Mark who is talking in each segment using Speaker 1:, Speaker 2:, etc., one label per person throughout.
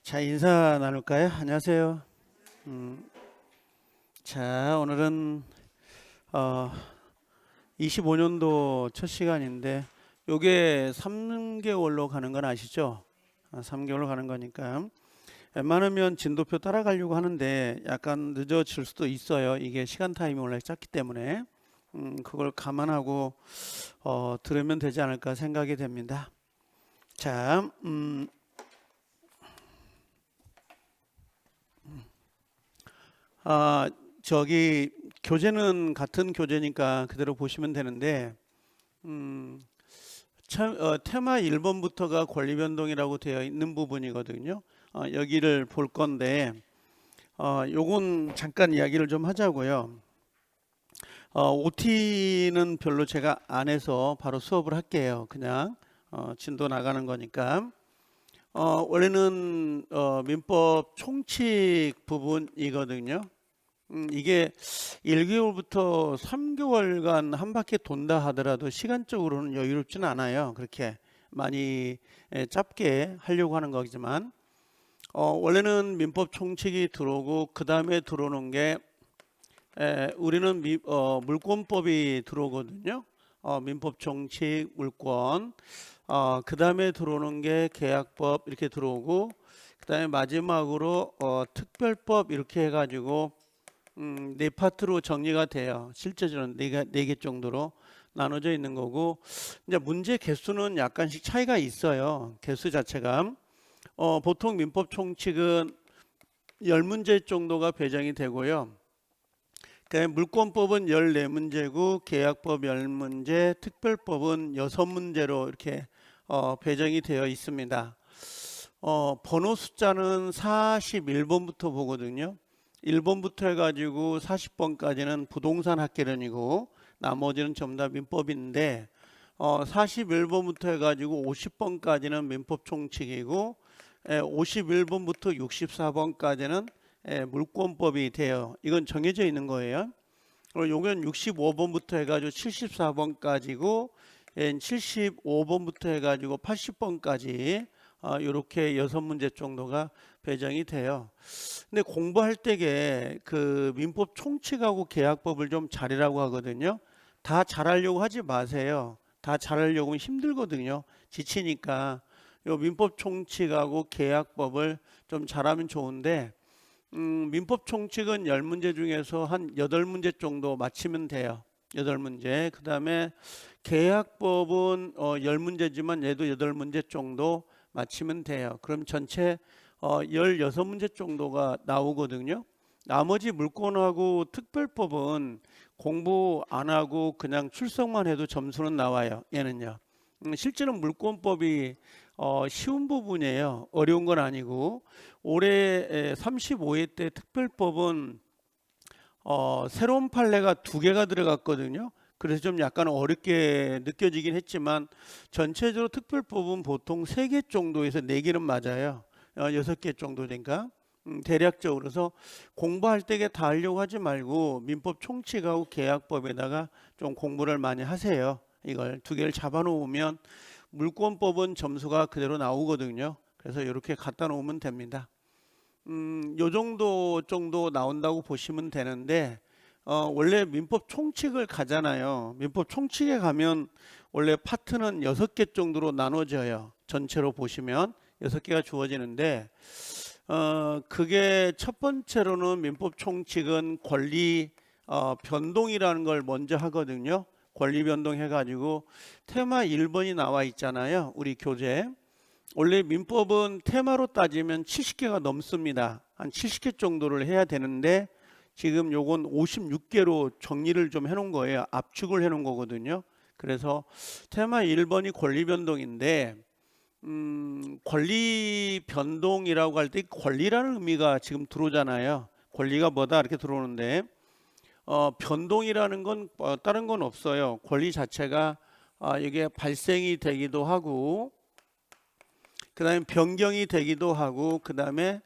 Speaker 1: 자, 인사 나눌까요? 안녕하세요. 자, 오늘은 25년도 첫 시간인데 요게 3개월로 가는 건 아시죠? 3개월로 가는 거니까 웬만하면 진도표 따라가려고 하는데 약간 늦어질 수도 있어요. 이게 시간 타임이 원래 짧기 때문에 그걸 감안하고 들으면 되지 않을까 생각이 됩니다. 자, 아, 저기 교재는 같은 교재니까 그대로 보시면 되는데 음, 테마 1번부터가 권리 변동이라고 되어 있는 부분이거든요. 여기를 볼 건데 요건 잠깐 이야기를 좀 하자고요. OT는 별로 제가 안 해서 바로 수업을 할게요. 그냥 진도 나가는 거니까. 원래는 민법 총칙 부분이거든요. 이게 1개월부터 3개월간 한 바퀴 돈다 하더라도 시간적으로는 여유롭지는 않아요. 그렇게 많이 짧게 하려고 하는 거지만 원래는 민법 총칙이 들어오고 그 다음에 들어오는 게 우리는 물권법이 들어오거든요. 민법 총칙, 물권. 그 다음에 들어오는 게 계약법 이렇게 들어오고 그 다음에 마지막으로 특별법 이렇게 해가지고 네 파트로 정리가 돼요. 실제적으로 네 개 정도로 나눠져 있는 거고 이제 문제 개수는 약간씩 차이가 있어요. 개수 자체가 보통 민법 총칙은 10문제 정도가 배정이 되고요. 물권법은 14문제고 계약법 10문제, 특별법은 6문제로 이렇게 배정이 되어 있습니다. 번호 숫자는 41번부터 보거든요. 1번부터 해가지고 40번까지는 부동산 학개론이고 나머지는 전부 다 민법인데 41번부터 해가지고 50번까지는 민법 총칙이고 51번부터 64번까지는 물권법이 돼요. 이건 정해져 있는 거예요. 그리고 요건 65번부터 해가지고 74번까지고 75번부터 해가지고 80번까지 이렇게 6문제 정도가 배정이 돼요. 근데 공부할 때게 그 민법 총칙하고 계약법을 좀 잘하라고 하거든요. 다 잘하려고 하지 마세요. 다 잘하려고 하면 힘들거든요. 지치니까 요 민법 총칙하고 계약법을 좀 잘하면 좋은데 민법 총칙은 10문제 중에서 한 8문제 정도 맞히면 돼요. 8문제. 그 다음에 계약법은 10문제지만 얘도 8문제 정도 맞히면 돼요. 그럼 전체 16문제 정도가 나오거든요. 나머지 물권하고 특별법은 공부 안 하고 그냥 출석만 해도 점수는 나와요. 얘는요. 실제는 물권법이 쉬운 부분이에요. 어려운 건 아니고 올해 35회 때 특별법은 새로운 판례가 2개가 들어갔거든요. 그래서 좀 약간 어렵게 느껴지긴 했지만 전체적으로 특별법은 보통 3개 정도에서 4개는 맞아요. 6개 정도 되니까 대략적으로. 그래서 공부할 때게 다 하려고 하지 말고 민법 총칙하고 계약법에다가 좀 공부를 많이 하세요. 이걸 2개를 잡아 놓으면 물권법은 점수가 그대로 나오거든요. 그래서 이렇게 갖다 놓으면 됩니다. 요 정도 나온다고 보시면 되는데 원래 민법 총칙을 가잖아요. 민법 총칙에 가면 원래 파트는 6개 정도로 나눠져요. 전체로 보시면 6개가 주어지는데 그게 첫 번째로는 민법 총칙은 권리 변동이라는 걸 먼저 하거든요. 권리 변동 해가지고 테마 1번이 나와 있잖아요. 우리 교재. 원래 민법은 테마로 따지면 70개가 넘습니다. 한 70개 정도를 해야 되는데 지금 요건 56개로 정리를 좀 해놓은 거예요. 압축을 해놓은 거거든요. 그래서 테마 1번이 권리 변동인데 권리 변동이라고 할 때 권리라는 의미가 지금 들어오잖아요. 권리가 뭐다 이렇게 들어오는데 변동이라는 건 다른 건 없어요. 권리 자체가 이게 발생이 되기도 하고 그 다음에 변경이 되기도 하고 그 다음에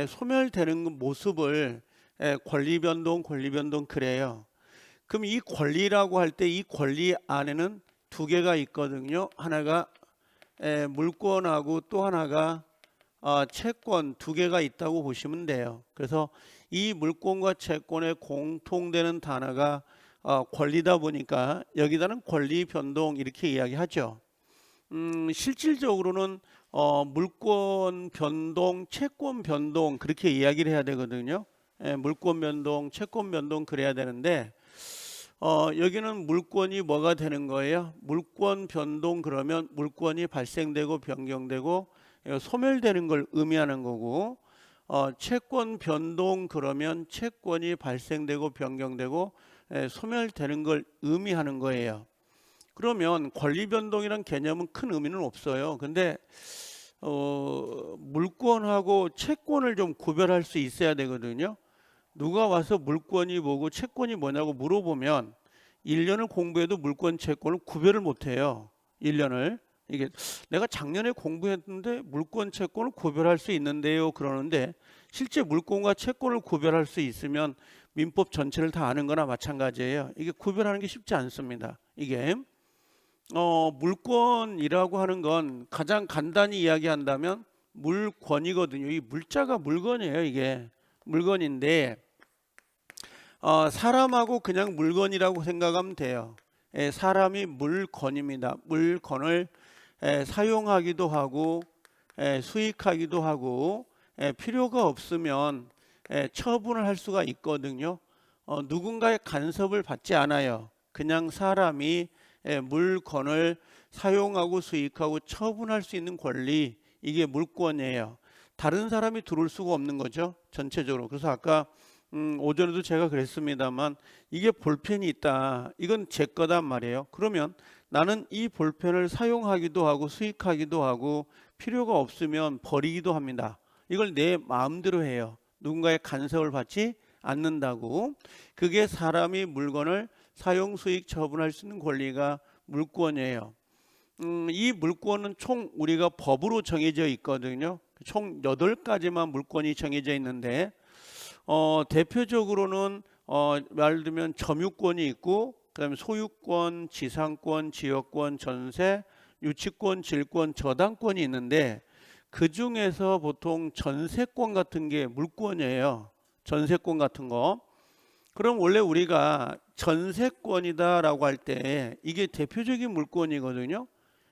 Speaker 1: 소멸되는 모습을 권리 변동 그래요. 그럼 이 권리라고 할 때 이 권리 안에는 2개가 있거든요. 하나가 물권하고 또 하나가 채권 두 개가 있다고 보시면 돼요. 그래서 이 물권과 채권의 공통되는 단어가 권리다 보니까 여기다는 권리 변동 이렇게 이야기하죠. 실질적으로는 물권 변동, 채권 변동 그렇게 이야기를 해야 되거든요. 물권 변동, 채권 변동 그래야 되는데 여기는 물권이 뭐가 되는 거예요? 물권 변동 그러면 물권이 발생되고 변경되고 소멸되는 걸 의미하는 거고, 채권 변동 그러면 채권이 발생되고 변경되고 소멸되는 걸 의미하는 거예요. 그러면 권리 변동이란 개념은 큰 의미는 없어요. 근데 물권하고 채권을 좀 구별할 수 있어야 되거든요. 누가 와서 물권이 뭐고 채권이 뭐냐고 물어보면 1년을 공부해도 물권 채권을 구별을 못해요. 1년을. 이게 내가 작년에 공부했는데 물권 채권을 구별할 수 있는데요 그러는데, 실제 물권과 채권을 구별할 수 있으면 민법 전체를 다 아는 거나 마찬가지예요. 이게 구별하는 게 쉽지 않습니다. 이게 물권이라고 하는 건 가장 간단히 이야기한다면 물권이거든요. 이 물자가 물건이에요. 이게 물건인데 사람하고 그냥 물건이라고 생각하면 돼요. 사람이 물건입니다. 물건을 사용하기도 하고 수익하기도 하고 필요가 없으면 처분을 할 수가 있거든요. 누군가의 간섭을 받지 않아요. 그냥 사람이 물건을 사용하고 수익하고 처분할 수 있는 권리, 이게 물권이에요. 다른 사람이 들어올 수가 없는 거죠, 전체적으로. 그래서 아까 오전에도 제가 그랬습니다만 이게 볼펜이 있다, 이건 제 거단 말이에요. 그러면 나는 이 볼펜을 사용하기도 하고 수익하기도 하고 필요가 없으면 버리기도 합니다. 이걸 내 마음대로 해요. 누군가의 간섭을 받지 않는다고. 그게 사람이 물건을 사용 수익 처분할 수 있는 권리가 물권이에요. 이 물권은 총 우리가 법으로 정해져 있거든요. 총 8가지만 물권이 정해져 있는데 대표적으로는 예를 들면 점유권이 있고, 그다음에 소유권, 지상권, 지역권, 전세, 유치권, 질권, 저당권이 있는데 그 중에서 보통 전세권 같은 게 물권이에요. 전세권 같은 거. 그럼 원래 우리가 전세권이다라고 할 때 이게 대표적인 물권이거든요.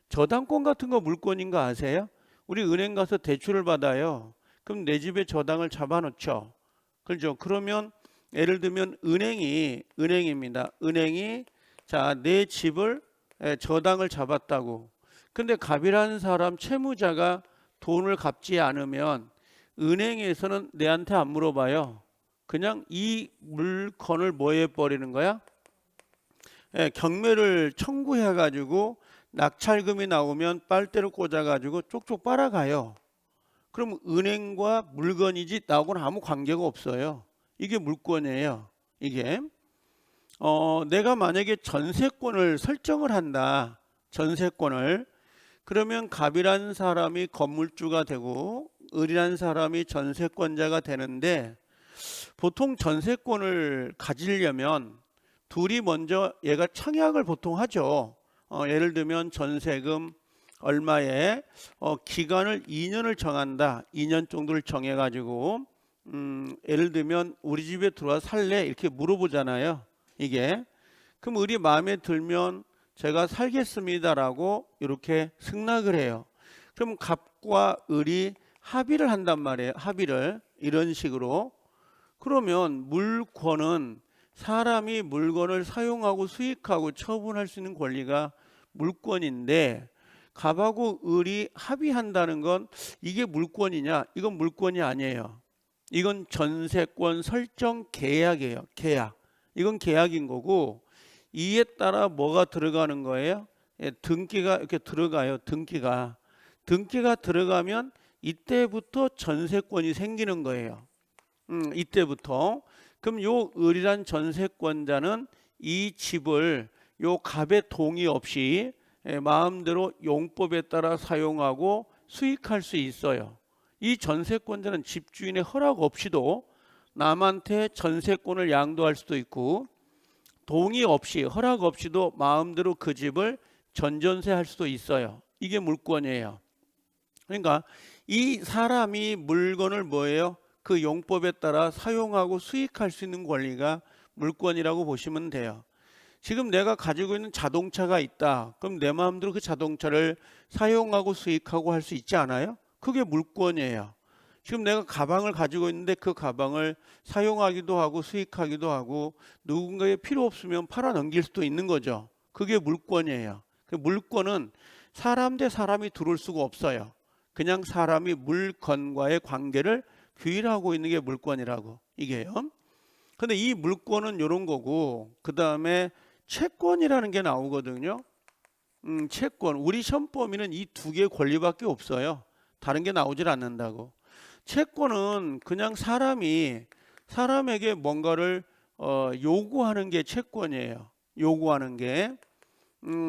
Speaker 1: 저당권 같은 거 물권인 거 아세요? 우리 은행 가서 대출을 받아요. 그럼 내 집에 저당을 잡아놓죠. 그렇죠. 그러면 예를 들면 은행입니다. 은행이 내 집을 저당을 잡았다고. 근데 갑이라는 사람 채무자가 돈을 갚지 않으면 은행에서는 내한테 안 물어봐요. 그냥 이 물건을 뭐 해버리는 거야? 경매를 청구해가지고 낙찰금이 나오면 빨대를 꽂아가지고 쪽쪽 빨아가요. 그럼 은행과 물건이지 나하고는 아무 관계가 없어요. 이게 물권이에요. 이게 내가 만약에 전세권을 설정을 한다. 전세권을. 그러면 갑이라는 사람이 건물주가 되고 을이라는 사람이 전세권자가 되는데, 보통 전세권을 가지려면 둘이 먼저 얘가 청약을 보통 하죠. 예를 들면 전세금 얼마에 기간을 2년을 정한다. 2년 정도를 정해가지고 예를 들면 우리 집에 들어와 살래? 이렇게 물어보잖아요. 이게 그럼 을이 마음에 들면 제가 살겠습니다라고 이렇게 승낙을 해요. 그럼 갑과 을이 합의를 한단 말이에요. 합의를 이런 식으로. 그러면 물권은 사람이 물건을 사용하고 수익하고 처분할 수 있는 권리가 물권인데, 갑하고 을이 합의한다는 건 이게 물권이냐? 이건 물권이 아니에요. 이건 전세권 설정 계약이에요. 계약. 이건 계약인 거고, 이에 따라 뭐가 들어가는 거예요? 등기가 이렇게 들어가요. 등기가 들어가면 이때부터 전세권이 생기는 거예요. 이때부터. 그럼 요 을이란 전세권자는 이 집을 요 갑의 동의 없이 마음대로 용법에 따라 사용하고 수익할 수 있어요. 이 전세권자는 집주인의 허락 없이도 남한테 전세권을 양도할 수도 있고, 동의 없이 허락 없이도 마음대로 그 집을 전전세할 수도 있어요. 이게 물권이에요. 그러니까 이 사람이 물건을 뭐예요? 그 용법에 따라 사용하고 수익할 수 있는 권리가 물권이라고 보시면 돼요. 지금 내가 가지고 있는 자동차가 있다. 그럼 내 마음대로 그 자동차를 사용하고 수익하고 할 수 있지 않아요? 그게 물권이에요. 지금 내가 가방을 가지고 있는데 그 가방을 사용하기도 하고 수익하기도 하고 누군가의 필요 없으면 팔아 넘길 수도 있는 거죠. 그게 물권이에요. 그 물권은 사람 대 사람이 들어올 수가 없어요. 그냥 사람이 물건과의 관계를 규율하고 있는 게 물권이라고 이게요. 근데 이 물권은 이런 거고, 그 다음에 채권이라는 게 나오거든요. 채권. 우리 시험 범위는 이 두 개의 권리밖에 없어요. 다른 게 나오질 않는다고. 채권은 그냥 사람에게 뭔가를 요구하는 게 채권이에요. 요구하는 게.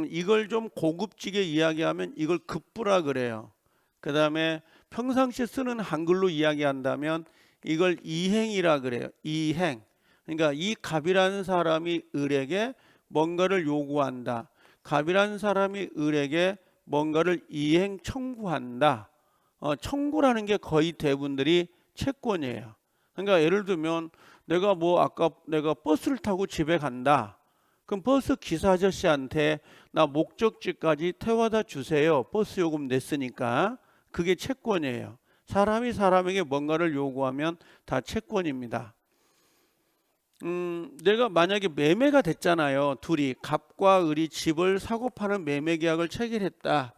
Speaker 1: 이걸 좀 고급지게 이야기하면 이걸 급부라 그래요. 그 다음에 평상시에 쓰는 한글로 이야기한다면 이걸 이행이라 그래요. 이행. 그러니까 이 갑이라는 사람이 을에게 뭔가를 요구한다. 갑이라는 사람이 을에게 뭔가를 이행 청구한다. 청구라는 게 거의 대부분들이 채권이에요. 그러니까 예를 들면 내가 아까 내가 버스를 타고 집에 간다. 그럼 버스 기사 아저씨한테 나 목적지까지 태워다 주세요. 버스 요금 냈으니까. 그게 채권이에요. 사람이 사람에게 뭔가를 요구하면 다 채권입니다. 내가 만약에 매매가 됐잖아요. 둘이 갑과 을이 집을 사고 파는 매매 계약을 체결했다.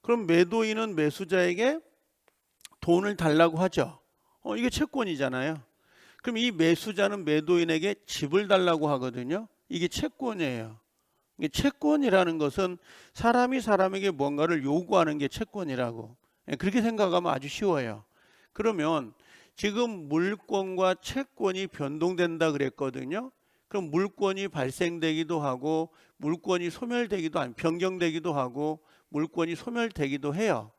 Speaker 1: 그럼 매도인은 매수자에게 돈을 달라고 하죠. 이게 채권이잖아요. 그럼 이 매수자는 매도인에게 집을 달라고 하거든요. 이게 채권이에요. 이게 채권이라는 것은 사람이 사람에게 뭔가를 요구하는 게 채권이라고. 그렇게 생각하면 아주 쉬워요. 그러면 지금 물권과 채권이 변동된다 그랬거든요. 그럼 물권이 발생되기도 하고 물권이 소멸되기도 하고 변경되기도 하고 물권이 소멸되기도 해요.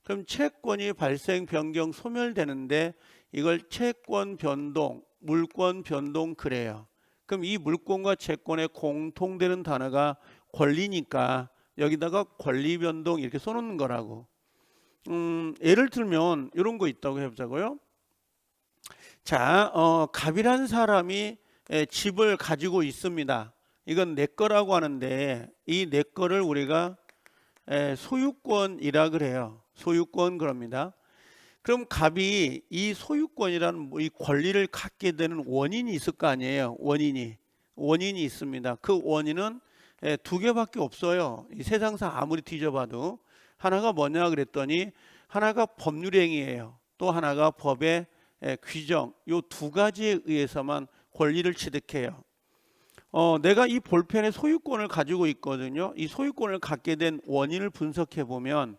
Speaker 1: 그럼 채권이 발생, 변경, 소멸되는데 이걸 채권 변동, 물권 변동 그래요. 그럼 이 물권과 채권에 공통되는 단어가 권리니까 여기다가 권리 변동 이렇게 써놓는 거라고. 예를 들면 이런 거 있다고 해보자고요. 자, 갑이라는 사람이 집을 가지고 있습니다. 이건 내 거라고 하는데 이 내 거를 우리가 소유권이라 그래요. 소유권 그럽니다. 그럼 갑이 이 소유권이라는 이 권리를 갖게 되는 원인이 있을 거 아니에요. 원인이 있습니다. 그 원인은 두 개밖에 없어요. 이 세상사 아무리 뒤져봐도. 하나가 뭐냐 그랬더니 하나가 법률행위예요. 또 하나가 법의 규정. 요 두 가지에 의해서만 권리를 취득해요. 내가 이 볼펜의 소유권을 가지고 있거든요. 이 소유권을 갖게 된 원인을 분석해 보면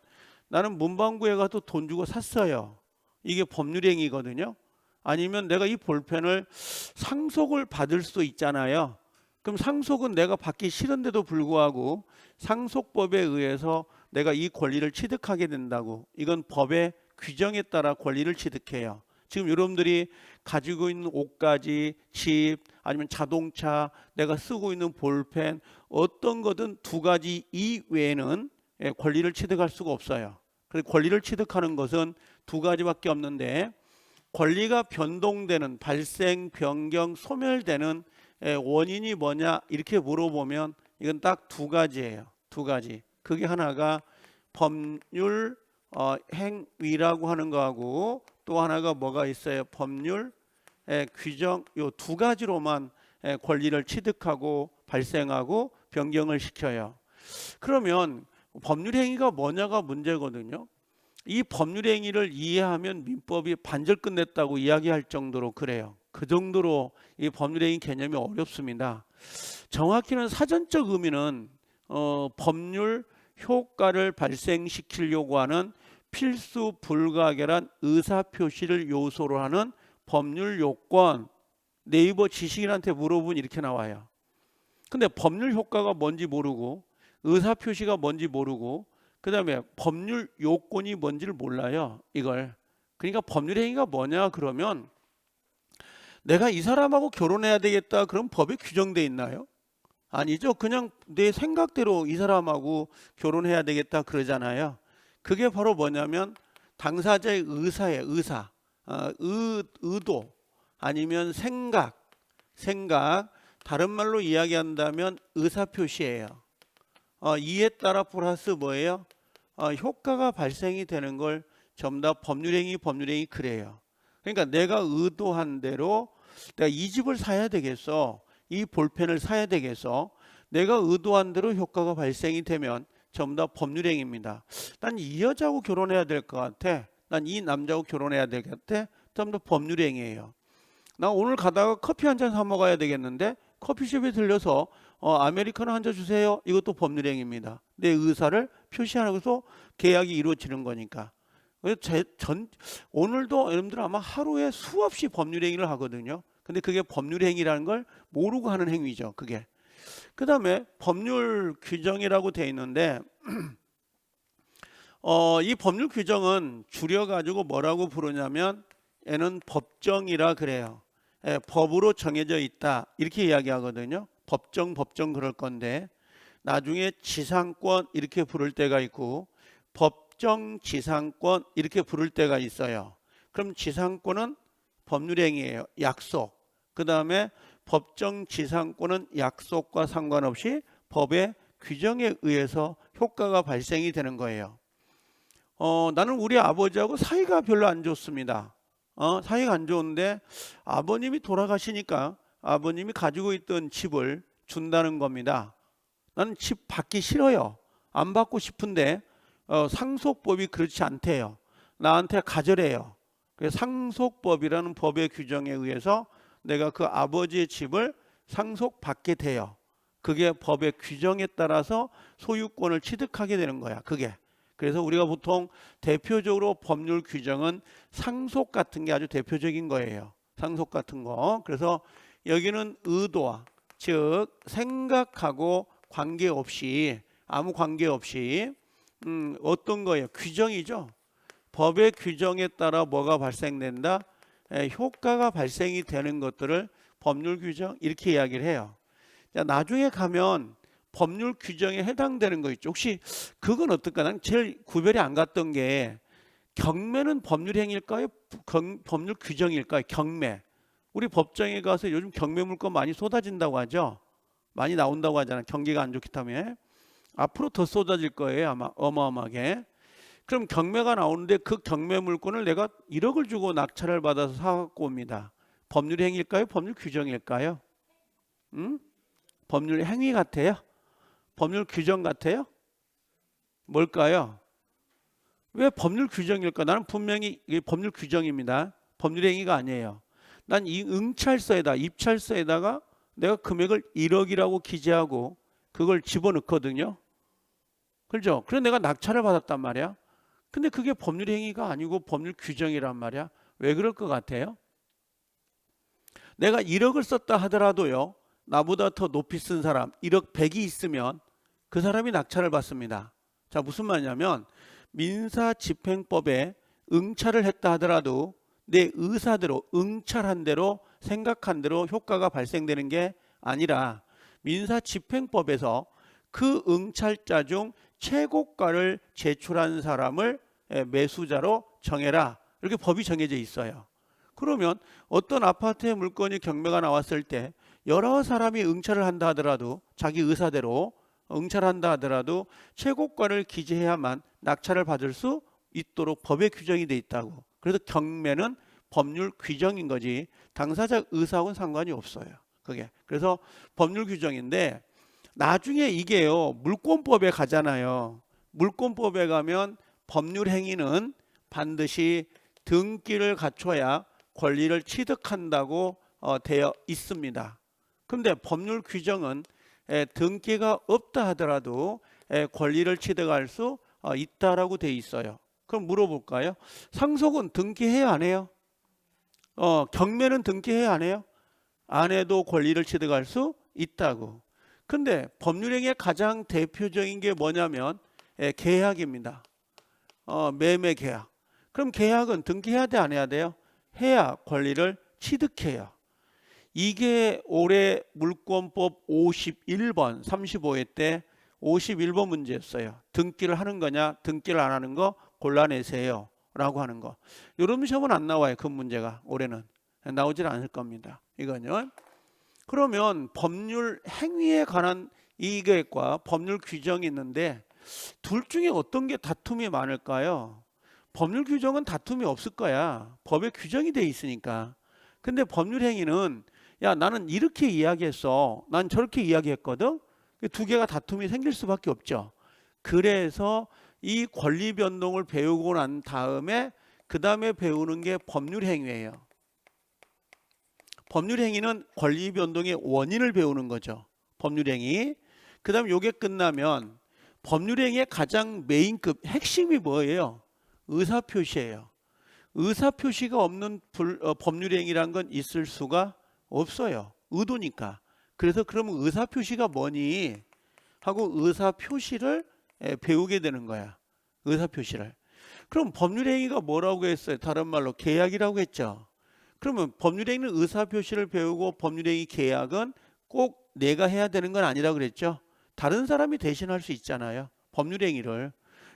Speaker 1: 나는 문방구에 가서 돈 주고 샀어요. 이게 법률행위거든요. 아니면 내가 이 볼펜을 상속을 받을 수도 있잖아요. 그럼 상속은 내가 받기 싫은데도 불구하고 상속법에 의해서 내가 이 권리를 취득하게 된다고. 이건 법의 규정에 따라 권리를 취득해요. 지금 여러분들이 가지고 있는 옷가지, 집, 아니면 자동차, 내가 쓰고 있는 볼펜 어떤 거든 두 가지 이외에는 권리를 취득할 수가 없어요. 그래서 권리를 취득하는 것은 두 가지밖에 없는데 권리가 변동되는 발생, 변경, 소멸되는 원인이 뭐냐 이렇게 물어보면 이건 딱 두 가지예요. 두 가지. 그게 하나가 법률 행위라고 하는 거하고 또 하나가 뭐가 있어요? 법률 규정. 요 두 가지로만 권리를 취득하고 발생하고 변경을 시켜요. 그러면 법률행위가 뭐냐가 문제거든요. 이 법률행위를 이해하면 민법이 반절 끝냈다고 이야기할 정도로 그래요. 그 정도로 이 법률행위 개념이 어렵습니다. 정확히는 사전적 의미는 법률 효과를 발생시키려고 하는 필수 불가결한 의사표시를 요소로 하는 법률 요건. 네이버 지식인한테 물어보면 이렇게 나와요. 근데 법률 효과가 뭔지 모르고 의사표시가 뭔지 모르고 그 다음에 법률 요건이 뭔지를 몰라요. 이걸. 그러니까 법률행위가 뭐냐 그러면 내가 이 사람하고 결혼해야 되겠다 그럼 법에 규정돼 있나요? 아니죠. 그냥 내 생각대로 이 사람하고 결혼해야 되겠다 그러잖아요. 그게 바로 뭐냐면 당사자의 의사예요. 의사. 의도 아니면 생각. 다른 말로 이야기한다면 의사표시예요. 이에 따라 플러스 뭐예요? 효과가 발생이 되는 걸 전부 다 법률행위 그래요. 그러니까 내가 의도한 대로 내가 이 집을 사야 되겠어. 이 볼펜을 사야 되겠어. 내가 의도한 대로 효과가 발생이 되면 전부 다 법률행위입니다. 난 이 여자하고 결혼해야 될 것 같아. 난 이 남자하고 결혼해야 될 것 같아. 전부 다 법률행위예요. 나 오늘 가다가 커피 한 잔 사 먹어야 되겠는데 커피숍에 들려서 아메리카노 한 잔 주세요. 이것도 법률행위입니다. 내 의사를 표시하면서 계약이 이루어지는 거니까. 그래서 오늘도 여러분들 아마 하루에 수없이 법률행위를 하거든요. 근데 그게 법률행위라는 걸 모르고 하는 행위죠. 그게. 그 다음에 법률 규정이라고 되어 있는데 이 법률 규정은 줄여가지고 뭐라고 부르냐면 얘는 법정이라 그래요. 법으로 정해져 있다 이렇게 이야기하거든요. 법정 그럴 건데 나중에 지상권 이렇게 부를 때가 있고 법정 지상권 이렇게 부를 때가 있어요. 그럼 지상권은 법률행위예요. 약속. 그 다음에 법정 지상권은 약속과 상관없이 법의 규정에 의해서 효과가 발생이 되는 거예요. 나는 우리 아버지하고 사이가 별로 안 좋습니다. 사이가 안 좋은데 아버님이 돌아가시니까 아버님이 가지고 있던 집을 준다는 겁니다. 나는 집 받기 싫어요. 안 받고 싶은데 상속법이 그렇지 않대요. 나한테 가져래요. 그래서 상속법이라는 법의 규정에 의해서 내가 그 아버지의 집을 상속받게 돼요. 그게 법의 규정에 따라서 소유권을 취득하게 되는 거야. 그게. 그래서 우리가 보통 대표적으로 법률 규정은 상속 같은 게 아주 대표적인 거예요. 상속 같은 거. 그래서 여기는 의도와 즉 생각하고 관계없이 아무 관계없이 어떤 거예요? 규정이죠. 법의 규정에 따라 뭐가 발생된다? 효과가 발생이 되는 것들을 법률 규정 이렇게 이야기를 해요. 자, 나중에 가면 법률 규정에 해당되는 거 있죠. 혹시 그건 어떨까? 난 제일 구별이 안 갔던 게 경매는 법률 행위일까요? 법률 규정일까요? 경매. 우리 법정에 가서 요즘 경매 물건 많이 쏟아진다고 하죠. 많이 나온다고 하잖아요. 경기가 안 좋기 때문에. 앞으로 더 쏟아질 거예요. 아마 어마어마하게. 그럼 경매가 나오는데 그 경매 물건을 내가 1억을 주고 낙찰을 받아서 사갖고 옵니다. 법률 행위일까요? 법률 규정일까요? 법률 행위 같아요? 법률 규정 같아요? 뭘까요? 왜 법률 규정일까? 나는 분명히 이게 법률 규정입니다. 법률 행위가 아니에요. 난 이 응찰서에다 입찰서에다가 내가 금액을 1억이라고 기재하고 그걸 집어넣거든요. 그렇죠? 그래서 내가 낙찰을 받았단 말이야. 근데 그게 법률 행위가 아니고 법률 규정이란 말이야. 왜 그럴 것 같아요? 내가 1억을 썼다 하더라도요. 나보다 더 높이 쓴 사람 1억 100이 있으면 그 사람이 낙찰을 받습니다. 자, 무슨 말이냐면 민사집행법에 응찰을 했다 하더라도 내 의사대로 응찰한 대로 생각한 대로 효과가 발생되는 게 아니라 민사집행법에서 그 응찰자 중 최고가를 제출한 사람을 매수자로 정해라. 이렇게 법이 정해져 있어요. 그러면 어떤 아파트의 물건이 경매가 나왔을 때 여러 사람이 응찰을 한다 하더라도 자기 의사대로 응찰한다 하더라도 최고가를 기재해야만 낙찰을 받을 수 있도록 법에 규정이 돼 있다고. 그래서 경매는 법률 규정인 거지 당사자 의사하고는 상관이 없어요. 그게. 그래서 법률 규정인데 나중에 이게요. 물권법에 가잖아요. 물권법에 가면 법률 행위는 반드시 등기를 갖춰야 권리를 취득한다고 되어 있습니다. 그런데 법률 규정은 등기가 없다 하더라도 권리를 취득할 수 있다라고 되어 있어요. 그럼 물어볼까요? 상속은 등기해야 안 해요? 경매는 등기해야 안 해요? 안 해도 권리를 취득할 수 있다고. 근데 법률행위의 가장 대표적인 게 뭐냐면 계약입니다. 매매 계약. 그럼 계약은 등기해야 돼, 안 해야 돼요? 해야 권리를 취득해요. 이게 올해 물권법 51번 35회 때 51번 문제였어요. 등기를 하는 거냐 등기를 안 하는 거 골라내세요. 라고 하는 거. 여러분 시험은 안 나와요. 그 문제가 올해는 나오질 않을 겁니다. 이건요. 그러면 법률 행위에 관한 이익과 법률 규정이 있는데 둘 중에 어떤 게 다툼이 많을까요? 법률 규정은 다툼이 없을 거야. 법에 규정이 돼 있으니까. 근데 법률 행위는 야 나는 이렇게 이야기했어. 난 저렇게 이야기했거든. 두 개가 다툼이 생길 수밖에 없죠. 그래서 이 권리 변동을 배우고 난 다음에 그 다음에 배우는 게 법률 행위예요. 법률 행위는 권리 변동의 원인을 배우는 거죠. 법률 행위. 그 다음에 요게 끝나면 법률 행위의 가장 메인급 핵심이 뭐예요? 의사표시예요. 의사표시가 없는 법률 행위란 건 있을 수가 없어요. 의도니까. 그래서 그러면 의사표시가 뭐니? 하고 의사표시를 배우게 되는 거야. 의사표시를. 그럼 법률행위가 뭐라고 했어요? 다른 말로 계약이라고 했죠. 그러면 법률행위는 의사표시를 배우고 법률행위 계약은 꼭 내가 해야 되는 건 아니라 그랬죠. 다른 사람이 대신할 수 있잖아요. 법률행위를.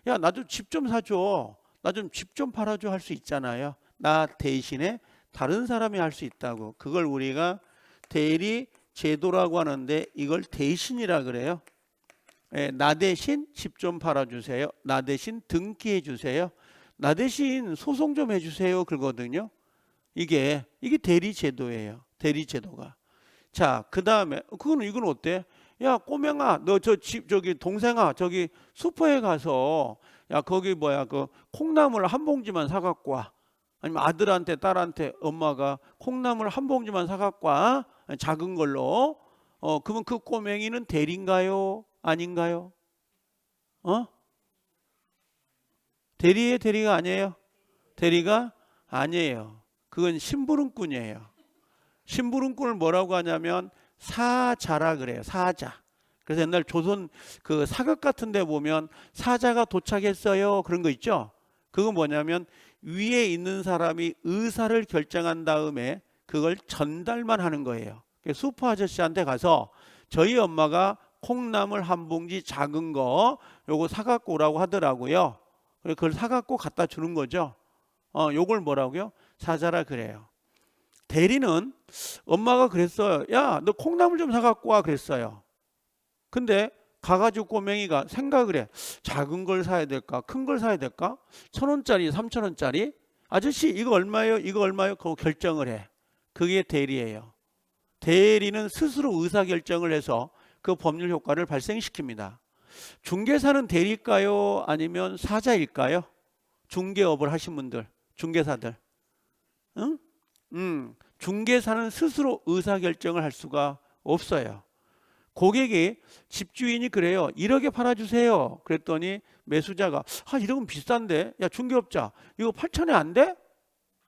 Speaker 1: 야, 나 좀 집 좀 사줘. 나 좀 집 좀 팔아줘 할 수 있잖아요. 나 대신에 다른 사람이 할 수 있다고. 그걸 우리가 대리 제도라고 하는데 이걸 대신이라 그래요. 나 대신 집 좀 팔아주세요. 나 대신 등기해 주세요. 나 대신 소송 좀 해주세요. 그러거든요. 이게 대리 제도예요. 대리 제도가. 자, 그 다음에 이건 어때? 야, 꼬맹아, 너 저기 동생아, 저기 슈퍼에 가서 야 거기 그 콩나물 한 봉지만 사갖고 와. 아니면 아들한테 딸한테 엄마가 콩나물 한 봉지만 사갖고 와. 작은 걸로. 그러면 그 꼬맹이는 대리인가요? 아닌가요? 대리가 아니에요? 대리가 아니에요. 그건 심부름꾼이에요. 심부름꾼을 뭐라고 하냐면 사자라 그래요. 사자. 그래서 옛날 조선 그 사극 같은 데 보면 사자가 도착했어요. 그런 거 있죠? 그건 뭐냐면 위에 있는 사람이 의사를 결정한 다음에 그걸 전달만 하는 거예요. 슈퍼 아저씨한테 가서 저희 엄마가 콩나물 한 봉지 작은 거 요거 사갖고 오라고 하더라고요. 그걸 사갖고 갖다 주는 거죠. 요걸 뭐라고요? 사자라 그래요. 대리는 엄마가 그랬어요. 야, 너 콩나물 좀 사갖고 와 그랬어요. 근데 가가지고 꼬맹이가 생각을 해. 작은 걸 사야 될까? 큰 걸 사야 될까? 1,000원짜리, 3,000원짜리? 아저씨 이거 얼마예요? 이거 얼마예요? 그거 결정을 해. 그게 대리예요. 대리는 스스로 의사결정을 해서 그 법률 효과를 발생시킵니다. 중개사는 대리일까요? 아니면 사자일까요? 중개업을 하신 분들, 중개사들. 응? 중개사는 스스로 의사결정을 할 수가 없어요. 고객이 집주인이 그래요. 1억에 팔아주세요. 그랬더니 매수자가 1억은 비싼데 야 중개업자 이거 8천에 안 돼?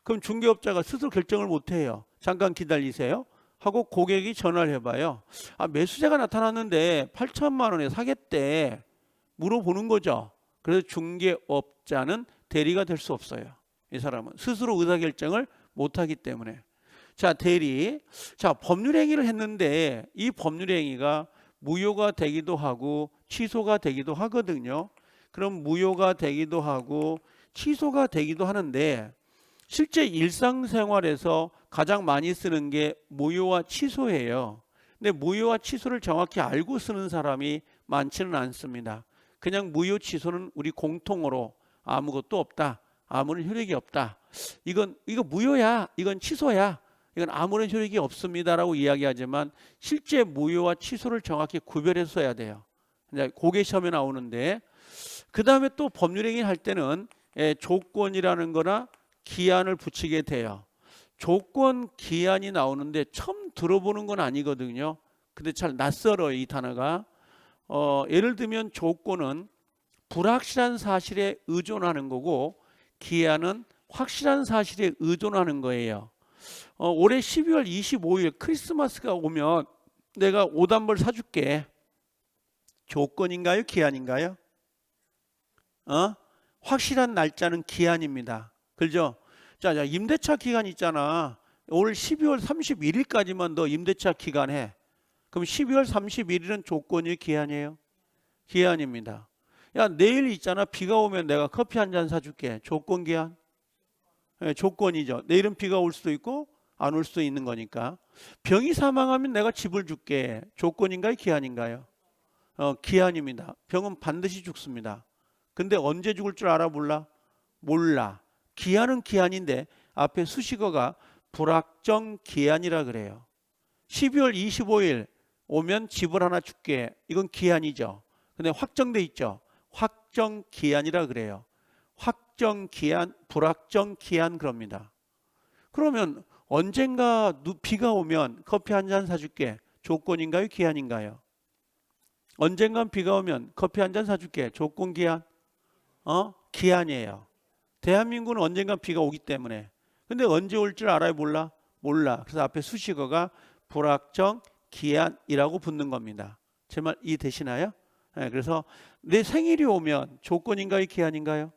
Speaker 1: 그럼 중개업자가 스스로 결정을 못해요. 잠깐 기다리세요 하고 고객이 전화를 해봐요. 매수자가 나타났는데 8천만 원에 사겠대. 물어보는 거죠. 그래서 중개업자는 대리가 될 수 없어요. 이 사람은 스스로 의사결정을 못하기 때문에. 자, 대리. 자, 법률행위를 했는데 이 법률행위가 무효가 되기도 하고 취소가 되기도 하거든요. 그럼 무효가 되기도 하고 취소가 되기도 하는데 실제 일상생활에서 가장 많이 쓰는 게 무효와 취소예요. 근데 무효와 취소를 정확히 알고 쓰는 사람이 많지는 않습니다. 그냥 무효 취소는 우리 공통어로 아무것도 없다. 아무런 효력이 없다. 이거 무효야. 이건 취소야. 이건 아무런 효력이 없습니다라고 이야기하지만 실제 무효와 취소를 정확히 구별해서 써야 돼요. 고개 시험에 나오는데 그 다음에 또 법률행위 할 때는 조건이라는 거나 기한을 붙이게 돼요. 조건, 기한이 나오는데 처음 들어보는 건 아니거든요. 근데 잘 낯설어요, 이 단어가. 예를 들면 조건은 불확실한 사실에 의존하는 거고 기한은 확실한 사실에 의존하는 거예요. 올해 12월 25일 크리스마스가 오면 내가 옷 한 벌 사줄게. 조건인가요? 기한인가요? 확실한 날짜는 기한입니다. 그죠? 자, 임대차 기간 있잖아. 올 12월 31일까지만 너 임대차 기간 해. 그럼 12월 31일은 조건이 기한이에요? 기한입니다. 야, 내일 있잖아. 비가 오면 내가 커피 한 잔 사줄게. 조건 기한? 조건이죠. 내일은 비가 올 수도 있고 안 올 수도 있는 거니까. 병이 사망하면 내가 집을 줄게. 조건인가요? 기한인가요? 기한입니다. 병은 반드시 죽습니다. 근데 언제 죽을 줄 알아 몰라? 몰라. 기한은 기한인데 앞에 수식어가 불확정 기한이라 그래요. 12월 25일 오면 집을 하나 줄게. 이건 기한이죠. 근데 확정돼 있죠. 확정 기한이라 그래요. 확정 기한, 불확정 기한 그럽니다. 그러면 언젠가 비가 오면 커피 한 잔 사줄게. 조건인가요? 기한인가요? 언젠간 비가 오면 커피 한 잔 사줄게. 조건 기한? 기한이에요. 대한민국은 언젠간 비가 오기 때문에. 근데 언제 올 줄 알아요? 몰라? 몰라. 그래서 앞에 수식어가 불확정 기한이라고 붙는 겁니다. 제 말 이해되시나요? 네, 그래서 내 생일이 오면 조건인가요? 기한인가요?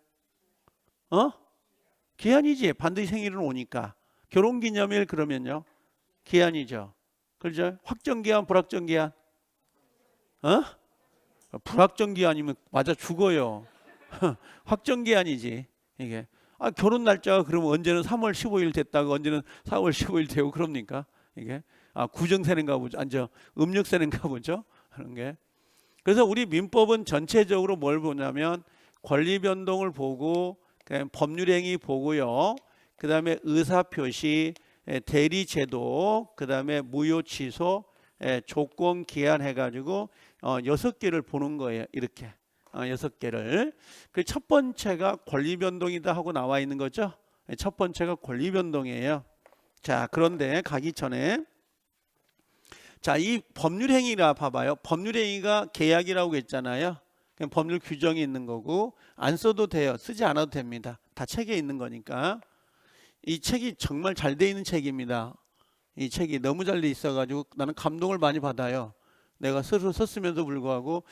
Speaker 1: 기한이지. 반드시 생일은 오니까. 결혼기념일 그러면요. 기한이죠. 그렇죠? 확정기한, 불확정기한. 불확정기한이면 맞아 죽어요. 확정기한이지. 이게. 결혼 날짜가 그러면 언제는 3월 15일 됐다고 언제는 4월 15일 되고 그럽니까? 이게. 구정세는가 보죠. 음력세는가 보죠. 하는 게. 그래서 우리 민법은 전체적으로 뭘 보냐면 권리 변동을 보고 법률행위 보고요. 그 다음에 의사표시, 대리제도, 그 다음에 무효 취소, 조건 기한 해가지고 6개를 보는 거예요. 이렇게 6개를. 그 첫 번째가 권리 변동이다 하고 나와 있는 거죠. 첫 번째가 권리 변동이에요. 자, 그런데 가기 전에 자, 이 법률행위라 봐봐요. 법률행위가 계약이라고 했잖아요. 그냥 법률 규정이 있는 거고 안 써도 돼요. 쓰지 않아도 됩니다. 다 책에 있는 거니까. 이 책이 정말 잘 돼 있는 책입니다. 이 책이 너무 잘 돼 있어가지고 나는 감동을 많이 받아요. 내가 스스로 썼음에도 불구하고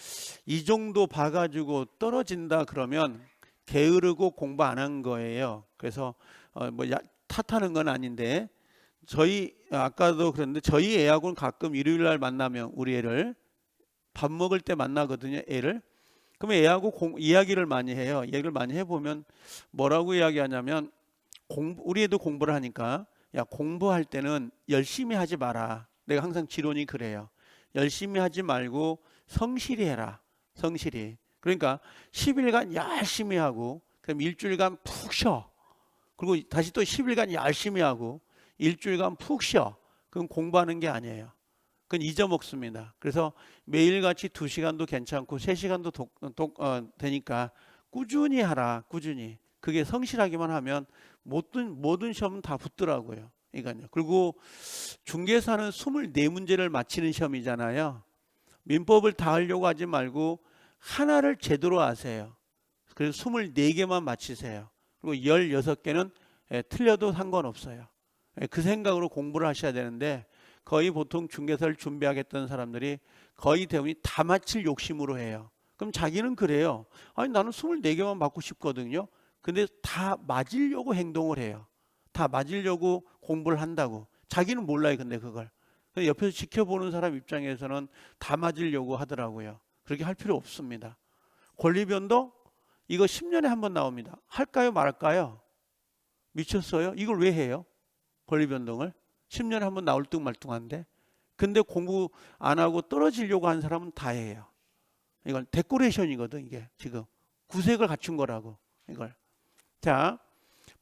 Speaker 1: 이 정도 봐가지고 떨어진다 그러면 게으르고 공부 안 한 거예요. 그래서 탓하는 건 아닌데 저희 아까도 그랬는데 저희 애하고는 가끔 일요일 날 만나면 우리 애를 밥 먹을 때 만나거든요. 애를. 그러면 애하고 이야기를 많이 해요. 이야기를 많이 해보면 뭐라고 이야기하냐면 우리 애도 공부를 하니까 야 공부할 때는 열심히 하지 마라. 내가 항상 지론이 그래요. 열심히 하지 말고 성실히 해라. 성실히. 그러니까 10일간 열심히 하고 그럼 일주일간 푹 쉬어. 그리고 다시 또 10일간 열심히 하고 일주일간 푹 쉬어. 그건 공부하는 게 아니에요. 그건 잊어먹습니다. 그래서 매일같이 2시간도 괜찮고 3시간도 되니까 꾸준히 하라. 꾸준히. 그게 성실하기만 하면 모든 시험은 다 붙더라고요. 그러니까요. 그리고 중개사는 24문제를 맞히는 시험이잖아요. 민법을 다 하려고 하지 말고 하나를 제대로 하세요. 그래서 24개만 맞히세요. 그리고 16개는 틀려도 상관없어요. 그 생각으로 공부를 하셔야 되는데 거의 보통 중개사를 준비하겠다는 사람들이 거의 대부분이 다 맞힐 욕심으로 해요. 그럼 자기는 그래요. 아니 나는 24개만 맞고 싶거든요. 근데 다 맞으려고 행동을 해요. 다 맞으려고 공부를 한다고. 자기는 몰라요. 근데 그걸. 옆에서 지켜보는 사람 입장에서는 다 맞으려고 하더라고요. 그렇게 할 필요 없습니다. 권리변동 이거 10년에 한 번 나옵니다. 할까요 말할까요? 미쳤어요? 이걸 왜 해요? 권리변동을 10년에 한 번 나올 듯 말듯한데. 근데 공부 안 하고 떨어지려고 하는 사람은 다 해요. 이건 데코레이션이거든. 이게 지금 구색을 갖춘 거라고. 이걸. 자,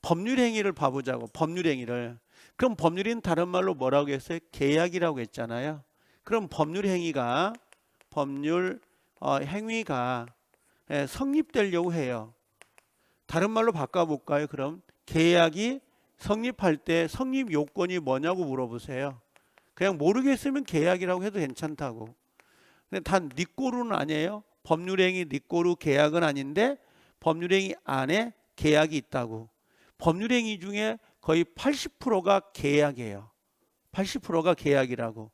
Speaker 1: 법률행위를 봐보자고. 법률행위를. 그럼 법률인 다른 말로 뭐라고 했어요? 계약이라고 했잖아요. 그럼 법률행위가 성립되려고 해요. 다른 말로 바꿔볼까요? 그럼 계약이 성립할 때 성립 요건이 뭐냐고 물어보세요. 그냥 모르겠으면 계약이라고 해도 괜찮다고. 근데 단 네 꼬루는 아니에요. 법률행위 네 꼬루 계약은 아닌데 법률행위 안에 계약이 있다고. 법률행위 중에 거의 80%가 계약이에요. 80%가 계약이라고.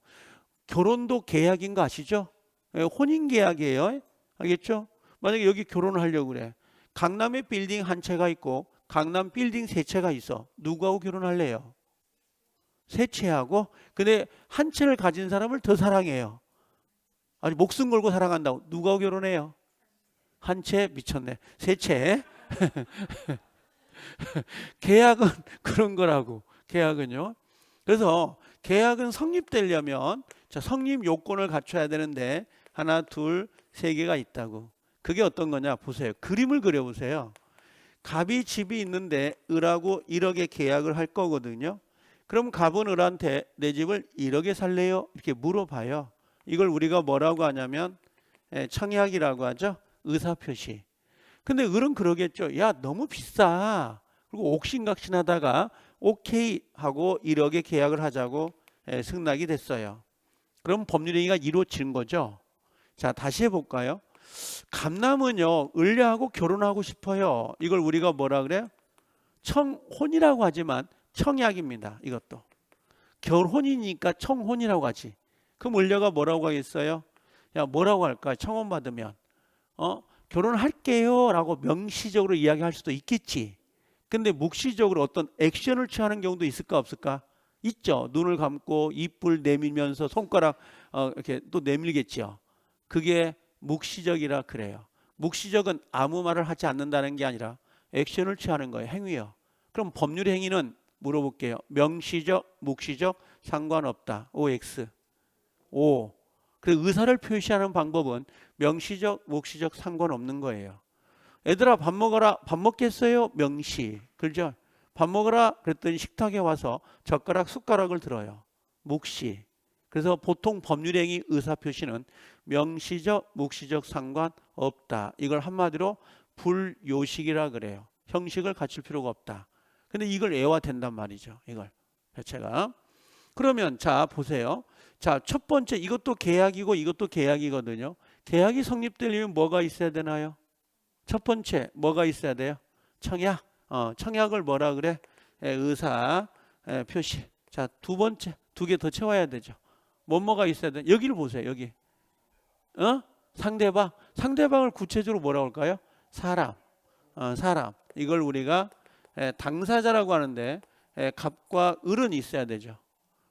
Speaker 1: 결혼도 계약인 거 아시죠? 혼인 계약이에요. 알겠죠? 만약에 여기 결혼을 하려고 그래. 강남에 빌딩 한 채가 있고 강남 빌딩 3채가 있어. 누구하고 결혼할래요? 3채하고. 근데 한 채를 가진 사람을 더 사랑해요. 아니 목숨 걸고 사랑한다고. 누구하고 결혼해요? 한 채 미쳤네. 3채. 계약은 그런 거라고. 계약은요. 그래서 계약은 성립되려면 자, 성립 요건을 갖춰야 되는데 하나, 둘, 세 개가 있다고. 그게 어떤 거냐 보세요. 그림을 그려보세요. 갑이 집이 있는데 을하고 1억에 계약을 할 거거든요. 그럼 갑은 을한테 내 집을 1억에 살래요? 이렇게 물어봐요. 이걸 우리가 뭐라고 하냐면 청약이라고 하죠. 의사표시. 근데 을은 그러겠죠. 야, 너무 비싸. 그리고 옥신각신하다가 오케이 하고 1억에 계약을 하자고 승낙이 됐어요. 그럼 법률행위가 이루어지는 거죠. 자, 다시 해볼까요? 갑남은요, 을려하고 결혼하고 싶어요. 이걸 우리가 뭐라 그래요? 청혼이라고 하지만 청약입니다. 이것도. 결혼이니까 청혼이라고 하지. 그럼 을려가 뭐라고 하겠어요? 야, 뭐라고 할까? 청혼 받으면. 결혼할게요 라고 명시적으로 이야기할 수도 있겠지. 근데 묵시적으로 어떤 액션을 취하는 경우도 있을까 없을까? 있죠. 눈을 감고 입을 내밀면서 손가락 이렇게 또 내밀겠죠. 그게 묵시적이라 그래요. 묵시적은 아무 말을 하지 않는다는 게 아니라 액션을 취하는 거예요. 행위요. 그럼 법률 행위는 물어볼게요. 명시적, 묵시적 상관없다. OX. O. 그래서 의사를 표시하는 방법은 명시적, 묵시적 상관없는 거예요. 얘들아 밥 먹어라. 밥 먹겠어요? 명시. 그죠? 밥 먹어라 그랬더니 식탁에 와서 젓가락 숟가락을 들어요. 묵시. 그래서 보통 법률행위 의사표시는 명시적, 묵시적 상관없다. 이걸 한마디로 불요식이라 그래요. 형식을 갖출 필요가 없다. 근데 이걸 애화된단 말이죠. 이걸 제가. 그러면 자 보세요. 자, 첫 번째 이것도 계약이고 이것도 계약이거든요. 계약이 성립되려면 뭐가 있어야 되나요? 첫 번째 뭐가 있어야 돼요? 청약. 청약을 뭐라 그래? 의사 표시. 자, 두 번째 두 개 더 채워야 되죠. 뭐가 있어야 돼? 여기를 보세요. 여기. 상대방. 상대방을 구체적으로 뭐라고 할까요? 사람. 사람. 이걸 우리가 당사자라고 하는데 갑과 을은 있어야 되죠.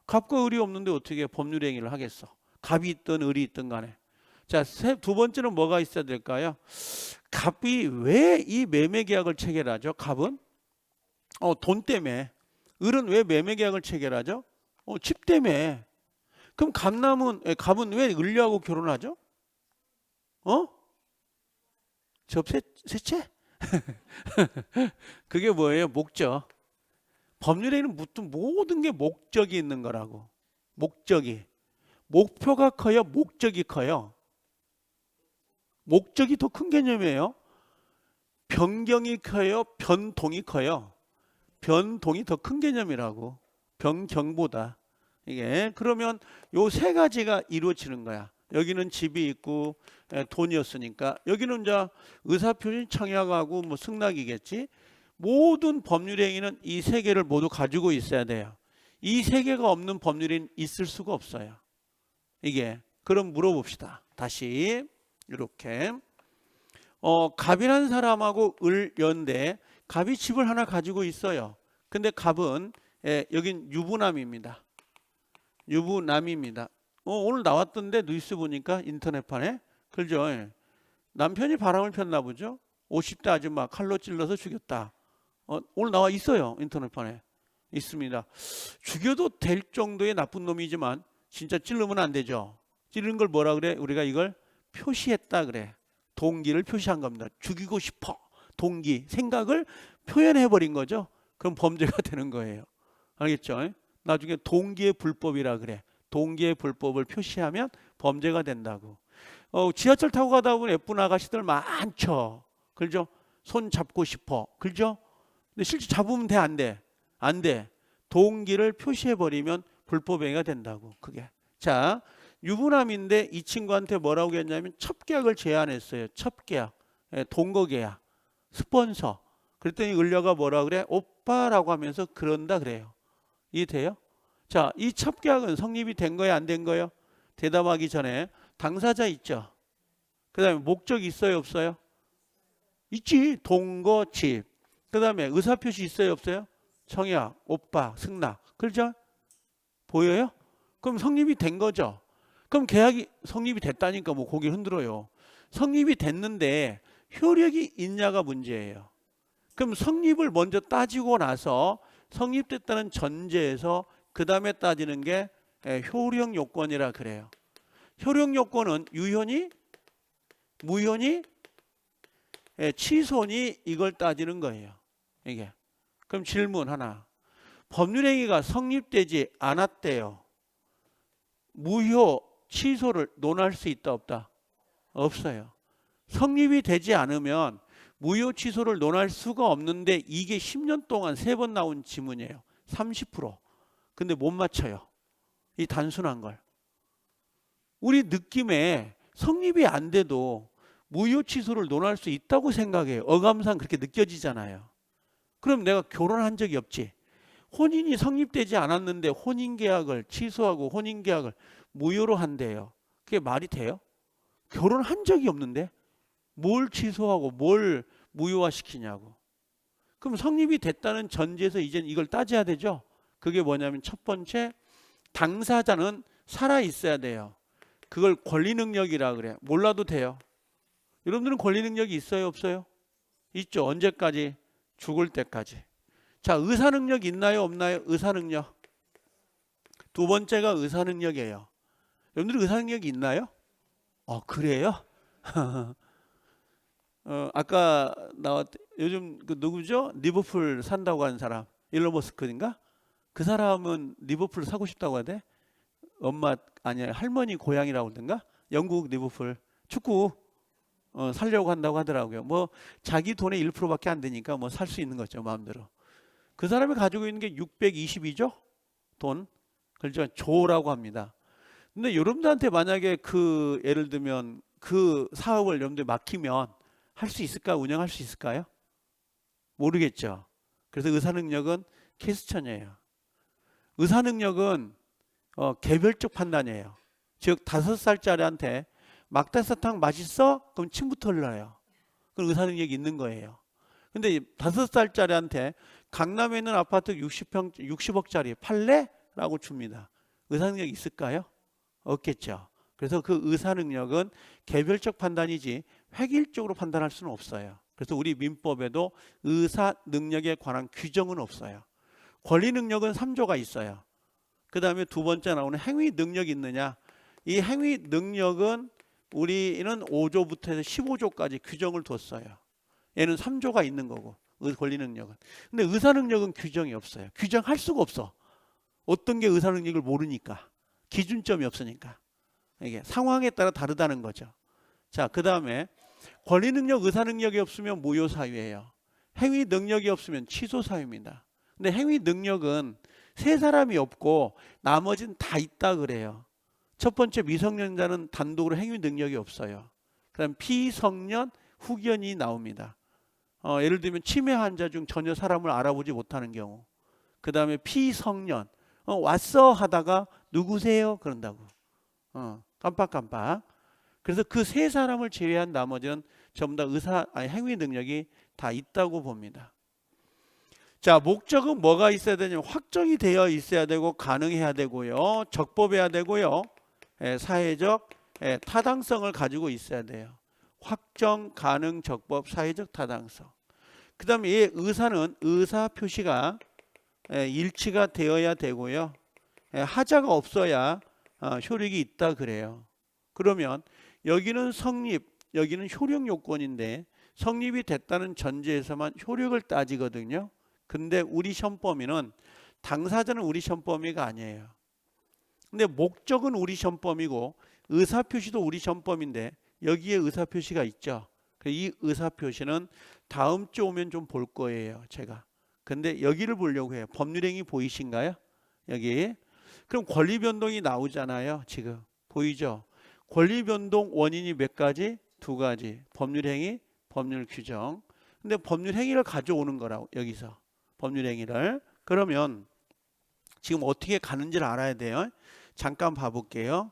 Speaker 1: 갑과 을이 없는데 어떻게 법률 행위를 하겠어? 갑이 있든 을이 있든 간에. 자, 두 번째는 뭐가 있어야 될까요? 갑이 왜 이 매매 계약을 체결하죠? 갑은 돈 때문에. 을은 왜 매매 계약을 체결하죠? 집 때문에. 그럼 갑은 왜 을려하고 결혼하죠? 세채? 그게 뭐예요? 목적. 법률에는 모든 게 목적이 있는 거라고. 목적이. 목표가 커요? 목적이 커요? 목적이 더 큰 개념이에요. 변경이 커요? 변동이 커요? 변동이 더 큰 개념이라고. 변경보다. 이게 그러면 요 세 가지가 이루어지는 거야. 여기는 집이 있고 돈이었으니까 여기는 이제 의사표시 청약하고 뭐 승낙이겠지. 모든 법률행위는 이 세 개를 모두 가지고 있어야 돼요. 이 세 개가 없는 법률은 있을 수가 없어요. 이게 그럼 물어봅시다. 다시 이렇게 갑이라는 사람하고 을연데 갑이 집을 하나 가지고 있어요. 근데 갑은 여긴 유부남입니다. 유부남입니다. 오늘 나왔던데 뉴스 보니까 인터넷판에 그죠? 남편이 바람을 폈나 보죠. 50대 아줌마 칼로 찔러서 죽였다. 오늘 나와 있어요. 인터넷판에 있습니다. 죽여도 될 정도의 나쁜 놈이지만 진짜 찌르면 안 되죠. 찌르는 걸 뭐라 그래? 우리가 이걸 표시했다 그래. 동기를 표시한 겁니다. 죽이고 싶어. 동기, 생각을 표현해버린 거죠. 그럼 범죄가 되는 거예요. 알겠죠? 나중에 동기의 불법이라 그래. 동기의 불법을 표시하면 범죄가 된다고. 지하철 타고 가다 보면 예쁜 아가씨들 많죠. 그죠? 손 잡고 싶어. 그죠? 근데 실제 잡으면 돼, 안 돼? 안 돼. 동기를 표시해버리면 불법행위가 된다고. 그게. 자, 유부남인데 이 친구한테 뭐라고 했냐면 첩계약을 제안했어요. 첩계약. 동거계약. 스폰서. 그랬더니 을려가 뭐라 그래? 오빠라고 하면서 그런다 그래요. 이해돼요? 자, 이 첩계약은 성립이 된 거예요? 안 된 거예요? 대답하기 전에 당사자 있죠? 그 다음에 목적 있어요? 없어요? 있지. 동거, 집. 그 다음에 의사표시 있어요? 없어요? 청약, 오빠, 승낙. 그렇죠? 보여요? 그럼 성립이 된 거죠. 그럼 계약이 성립이 됐다니까 뭐 고개 흔들어요. 성립이 됐는데 효력이 있냐가 문제예요. 그럼 성립을 먼저 따지고 나서 성립됐다는 전제에서 그 다음에 따지는 게 효력 요건이라 그래요. 효력 요건은 유효니, 무효니, 취소니 이걸 따지는 거예요. 이게. 그럼 질문 하나. 법률행위가 성립되지 않았대요. 무효, 취소를 논할 수 있다 없다? 없어요. 성립이 되지 않으면 무효 취소를 논할 수가 없는데 이게 10년 동안 3번 나온 지문이에요. 30%. 근데 못 맞춰요. 이 단순한 걸. 우리 느낌에 성립이 안 돼도 무효 취소를 논할 수 있다고 생각해요. 어감상 그렇게 느껴지잖아요. 그럼 내가 결혼한 적이 없지. 혼인이 성립되지 않았는데 혼인계약을 취소하고 혼인계약을 무효로 한대요. 그게 말이 돼요? 결혼한 적이 없는데 뭘 취소하고 뭘 무효화시키냐고. 그럼 성립이 됐다는 전제에서 이젠 이걸 따져야 되죠. 그게 뭐냐면 첫 번째, 당사자는 살아 있어야 돼요. 그걸 권리 능력이라 그래. 몰라도 돼요. 여러분들은 권리 능력이 있어요, 없어요? 있죠. 언제까지? 죽을 때까지. 자, 의사 능력 있나요, 없나요? 의사 능력. 두 번째가 의사 능력이에요. 여러분들 의사 능력이 있나요? 그래요? 아까 요즘 그 누구죠? 리버풀 산다고 하는 사람, 일론 머스크인가? 그 사람은 리버풀 사고 싶다고 하대. 엄마 아니야 할머니 고향이라고 그러던가? 영국 리버풀 축구 살려고 한다고 하더라고요. 뭐 자기 돈의 1%밖에 안 되니까 뭐 살 수 있는 거죠, 마음대로. 그 사람이 가지고 있는 게 622조 돈, 그렇죠? 조라고 합니다. 근데 여러분들한테 만약에 그 예를 들면 그 사업을 여러분들 맡기면 할 수 있을까? 운영할 수 있을까요? 모르겠죠. 그래서 의사 능력은 퀘스천이에요. 의사 능력은 개별적 판단이에요. 즉 5살짜리한테 막대사탕 맛있어? 그럼 침부터 흘러요. 그럼 의사 능력이 있는 거예요. 근데 5살짜리한테 강남에 있는 아파트 60억짜리 팔래? 라고 줍니다. 의사 능력이 있을까요? 없겠죠. 그래서 그 의사 능력은 개별적 판단이지 획일적으로 판단할 수는 없어요. 그래서 우리 민법에도 의사 능력에 관한 규정은 없어요. 권리 능력은 3조가 있어요. 그 다음에 두 번째 나오는 행위 능력이 있느냐. 이 행위 능력은 우리는 5조부터 해서 15조까지 규정을 뒀어요. 얘는 3조가 있는 거고 권리 능력은. 근데 의사 능력은 규정이 없어요. 규정할 수가 없어. 어떤 게 의사 능력을 모르니까. 기준점이 없으니까. 이게 상황에 따라 다르다는 거죠. 자, 그 다음에 권리 능력, 의사 능력이 없으면 무효 사유예요. 행위 능력이 없으면 취소 사유입니다. 근데 행위 능력은 세 사람이 없고 나머지는 다 있다 그래요. 첫 번째 미성년자는 단독으로 행위 능력이 없어요. 그다음 피성년, 후견이 나옵니다. 예를 들면 치매 환자 중 전혀 사람을 알아보지 못하는 경우. 그 다음에 피성년, 왔어 하다가 누구세요? 그런다고. 깜빡깜빡. 그래서 그 세 사람을 제외한 나머지는 전부 다 행위 능력이 다 있다고 봅니다. 자, 목적은 뭐가 있어야 되냐면 확정이 되어 있어야 되고 가능해야 되고요. 적법해야 되고요. 사회적 타당성을 가지고 있어야 돼요. 확정, 가능, 적법, 사회적 타당성. 그 다음에 이 의사는 의사 표시가 일치가 되어야 되고요. 하자가 없어야 효력이 있다 그래요. 그러면 여기는 성립, 여기는 효력 요건인데 성립이 됐다는 전제에서만 효력을 따지거든요. 근데 우리 시험범위는 당사자는 우리 시험범위가 아니에요. 근데 목적은 우리 시험범위고 의사표시도 우리 시험범위인데 여기에 의사표시가 있죠. 이 의사표시는 다음 주 오면 좀 볼 거예요, 제가. 근데 여기를 보려고 해요. 법률행위 보이신가요? 여기. 그럼 권리변동이 나오잖아요. 지금 보이죠? 권리변동 원인이 몇 가지? 2가지. 법률행위, 법률규정. 근데 법률행위를 가져오는 거라고 여기서. 법률행위를. 그러면 지금 어떻게 가는지를 알아야 돼요. 잠깐 봐볼게요.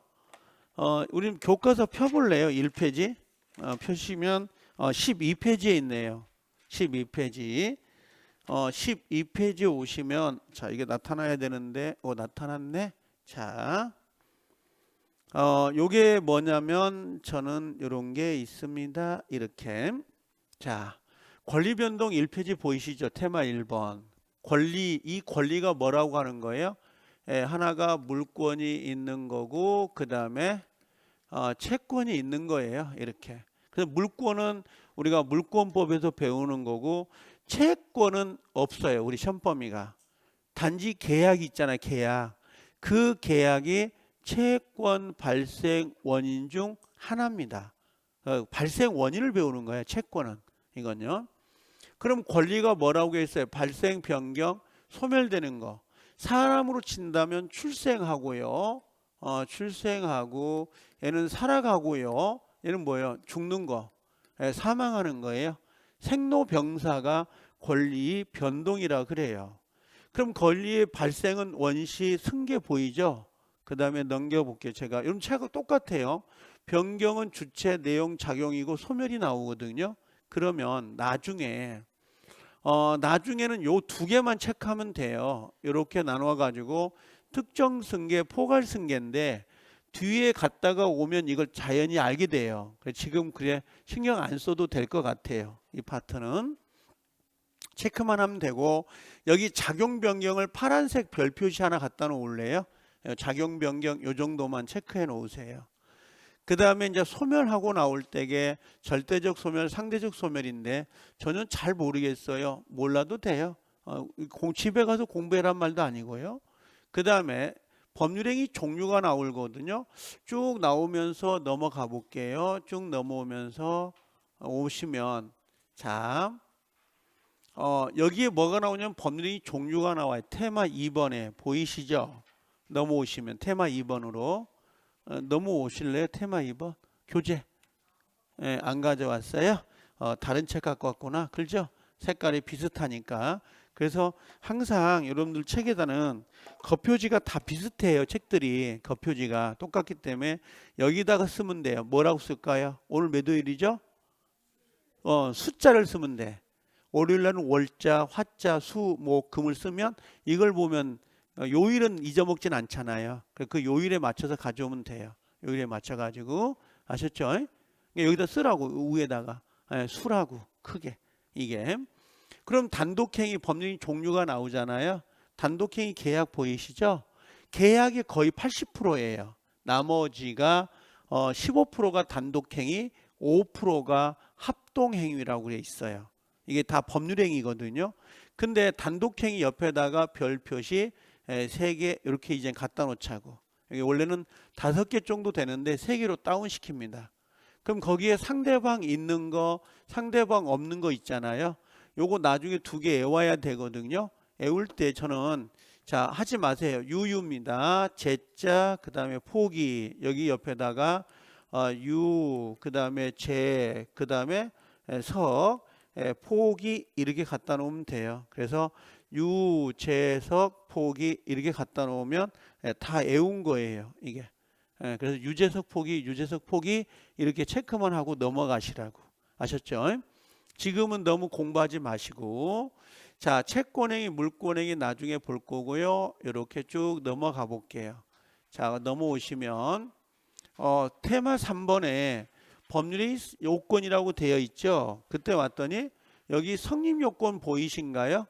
Speaker 1: 우리 교과서 펴볼래요? 1페이지. 펴시면 12페이지에 있네요. 12페이지. 12페이지에 오시면 자, 이게 나타나야 되는데 나타났네. 자, 요게 뭐냐면 저는 요런 게 있습니다. 이렇게. 자, 권리 변동 1페이지 보이시죠? 테마 1번. 권리, 이 권리가 뭐라고 하는 거예요? 하나가 물권이 있는 거고 그 다음에 채권이 있는 거예요. 이렇게. 그래서 물권은 우리가 물권법에서 배우는 거고 채권은 없어요. 우리 시험 범위가. 단지 계약이 있잖아요. 계약. 그 계약이 채권 발생 원인 중 하나입니다. 발생 원인을 배우는 거예요. 채권은. 이건요. 그럼 권리가 뭐라고 했어요? 발생, 변경, 소멸되는 거. 사람으로 친다면 출생하고요. 출생하고 얘는 살아가고요. 얘는 뭐예요? 죽는 거. 사망하는 거예요. 생로병사가 권리 변동이라 그래요. 그럼 권리의 발생은 원시 승계 보이죠? 그 다음에 넘겨볼게요. 제가 여러분 차가 똑같아요. 변경은 주체, 내용, 작용이고 소멸이 나오거든요. 그러면 나중에는 요 두 개만 체크하면 돼요. 이렇게 나눠 가지고 특정 승계, 포괄 승계인데 뒤에 갔다가 오면 이걸 자연히 알게 돼요. 지금 그래 신경 안 써도 될 것 같아요. 이 파트는 체크만 하면 되고, 여기 작용 변경을 파란색 별 표시 하나 갖다 놓을래요? 작용 변경 요 정도만 체크해 놓으세요. 그 다음에 이제 소멸하고 나올 때게 절대적 소멸, 상대적 소멸인데 저는 잘 모르겠어요. 몰라도 돼요. 집에 가서 공부해란 말도 아니고요. 그 다음에 법률행위 종류가 나오거든요. 쭉 나오면서 넘어가 볼게요. 쭉 넘어오면서 오시면 자, 여기에 뭐가 나오냐면 법률행위 종류가 나와요. 테마 2번에 보이시죠? 넘어오시면 테마 2번으로 넘어오실래요? 테마 2번 교재 안 가져왔어요? 다른 책 갖고 왔구나. 그렇죠? 색깔이 비슷하니까. 그래서 항상 여러분들 책에다는 겉표지가 다 비슷해요. 책들이 겉표지가 똑같기 때문에 여기다가 쓰면 돼요. 뭐라고 쓸까요? 오늘 몇 요일이죠? 숫자를 쓰면 돼. 월요일날은 월자, 화자, 수, 목, 금을 쓰면 이걸 보면 요일은 잊어먹진 않잖아요. 그 요일에 맞춰서 가져오면 돼요. 요일에 맞춰가지고 아셨죠? 여기다 쓰라고 위에다가 수라고 크게 이게. 그럼 단독행위 법률 종류가 나오잖아요. 단독행위 계약 보이시죠? 계약이 거의 80%예요. 나머지가 15%가 단독행위, 5%가 합동행위라고 돼 있어요. 이게 다 법률행위거든요. 근데 단독행위 옆에다가 별 표시 3개 이렇게 이제 갖다 놓자고. 여기 원래는 5개 정도 되는데 3개로 다운시킵니다. 그럼 거기에 상대방 있는 거, 상대방 없는 거 있잖아요. 요거 나중에 2개 외워야 되거든요. 외울 때 저는 자 하지 마세요. 유유입니다. 제자 그 다음에 포기 여기 옆에다가 유 그 다음에 제 그 다음에 석 포기 이렇게 갖다 놓으면 돼요. 그래서 유재석 포기 이렇게 갖다 놓으면 다 외운 거예요. 이게. 그래서 유재석 포기 이렇게 체크만 하고 넘어가시라고. 아셨죠? 지금은 너무 공부하지 마시고 자 채권행위 물권행위 나중에 볼 거고요. 이렇게 쭉 넘어가 볼게요. 자 넘어오시면 테마 3번에 법률의 요건이라고 되어 있죠. 그때 왔더니 여기 성립요건 보이신가요?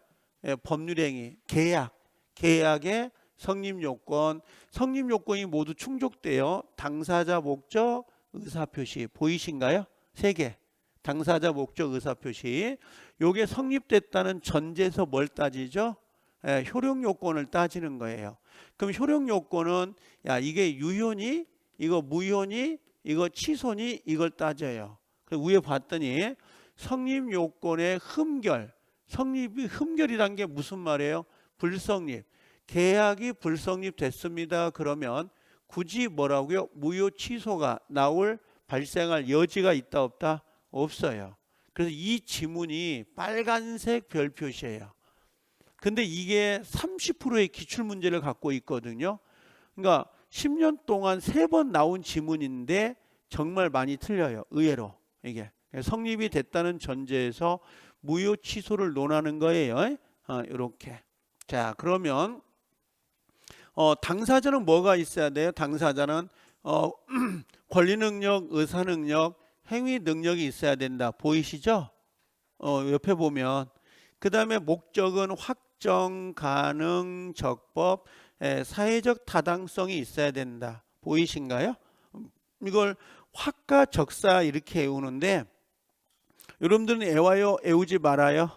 Speaker 1: 법률행위 계약의 성립요건이 모두 충족돼요. 당사자 목적 의사표시 보이신가요? 3개. 당사자 목적 의사표시. 요게 성립됐다는 전제에서 뭘 따지죠? 효력요건을 따지는 거예요. 그럼 효력요건은 야 이게 유효니? 이거 무효니? 이거 취소니? 이걸 따져요. 위에 봤더니 성립요건의 흠결. 성립이 흠결이란 게 무슨 말이에요? 불성립. 계약이 불성립 됐습니다. 그러면 굳이 뭐라고요? 무효 취소가 발생할 여지가 있다 없다? 없어요. 그래서 이 지문이 빨간색 별 표시예요. 근데 이게 30%의 기출문제를 갖고 있거든요. 그러니까 10년 동안 3번 나온 지문인데 정말 많이 틀려요. 의외로 이게 성립이 됐다는 전제에서 무효 취소를 논하는 거예요. 이렇게. 자 그러면 당사자는 뭐가 있어야 돼요? 당사자는 권리 능력, 의사 능력, 행위 능력이 있어야 된다. 보이시죠? 옆에 보면 그 다음에 목적은 확정, 가능, 적법, 사회적 타당성이 있어야 된다. 보이신가요? 이걸 확과 적사 이렇게 외우는데 여러분들은 애와요? 애우지 말아요?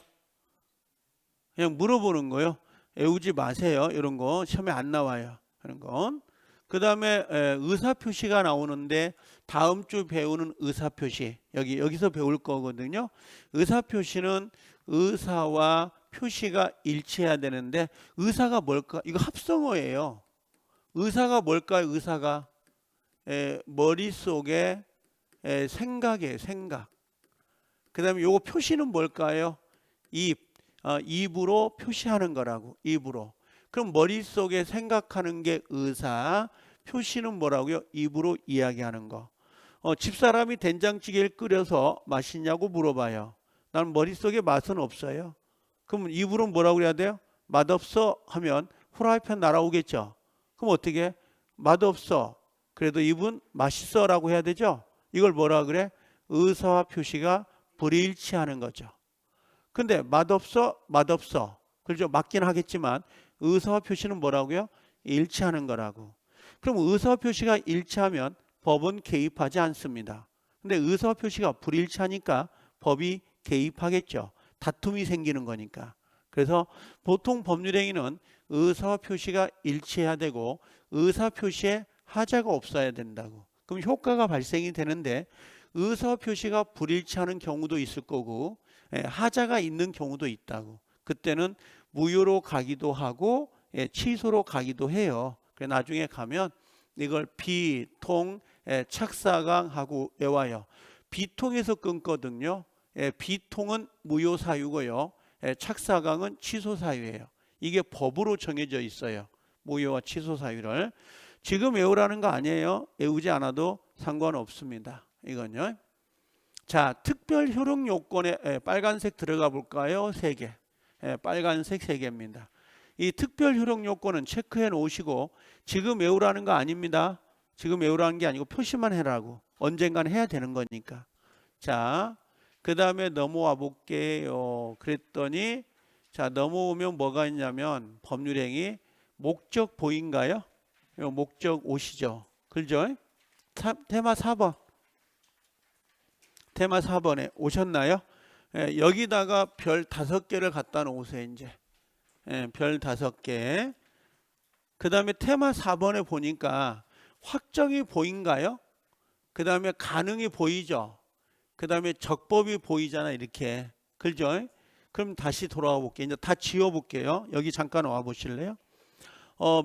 Speaker 1: 그냥 물어보는 거예요. 애우지 마세요. 이런 거 시험에 안 나와요. 그런 건. 그 다음에 의사표시가 나오는데 다음 주 배우는 의사표시 여기서 배울 거거든요. 의사표시는 의사와 표시가 일치해야 되는데 의사가 뭘까? 이거 합성어예요. 의사가 뭘까요? 의사가 머릿속에 생각이에요. 생각. 그 다음에 요거 표시는 뭘까요? 입으로 표시하는 거라고. 입으로. 그럼 머릿속에 생각하는 게 의사, 표시는 뭐라고요? 입으로 이야기하는 거. 집사람이 된장찌개를 끓여서 맛있냐고 물어봐요. 나는 머릿속에 맛은 없어요. 그럼 입으로 뭐라고 해야 돼요? 맛없어 하면 후라이팬 날아오겠죠. 그럼 어떻게? 맛없어. 그래도 입은 맛있어 라고 해야 되죠. 이걸 뭐라 그래? 의사와 표시가 불일치하는 거죠. 근데 맛없어, 맛없어. 그렇죠? 맞긴 하겠지만 의사와 표시는 뭐라고요? 일치하는 거라고. 그럼 의사와 표시가 일치하면 법은 개입하지 않습니다. 근데 의사와 표시가 불일치하니까 법이 개입하겠죠. 다툼이 생기는 거니까. 그래서 보통 법률행위는 의사와 표시가 일치해야 되고 의사 표시에 하자가 없어야 된다고. 그럼 효과가 발생이 되는데 의사 표시가 불일치하는 경우도 있을 거고 하자가 있는 경우도 있다고. 그때는 무효로 가기도 하고 취소로 가기도 해요. 그래 나중에 가면 이걸 비통 착사강하고 외워요. 비통에서 끊거든요. 비통은 무효 사유고요. 착사강은 취소 사유예요. 이게 법으로 정해져 있어요. 무효와 취소 사유를. 지금 외우라는 거 아니에요. 외우지 않아도 상관없습니다. 이건요. 자, 특별 효력 요건에 빨간색 들어가 볼까요? 3개. 빨간색 3개입니다. 이 특별 효력 요건은 체크해 놓으시고 지금 외우라는 거 아닙니다. 지금 외우라는 게 아니고 표시만 해라고. 언젠간 해야 되는 거니까. 자, 그 다음에 넘어와 볼게요. 그랬더니 자 넘어오면 뭐가 있냐면 법률행위 목적 보인가요? 목적 오시죠. 그죠? 테마 4번. 테마 4번에 오셨나요? 여기다가 별 5개를 갖다 놓으세요. 이제 별 5개. 그 다음에 테마 4번에 보니까 확정이 보인가요? 그 다음에 가능이 보이죠? 그 다음에 적법이 보이잖아. 이렇게. 그죠? 그럼 다시 돌아와 볼게요. 이제 다 지워 볼게요. 여기 잠깐 와 보실래요?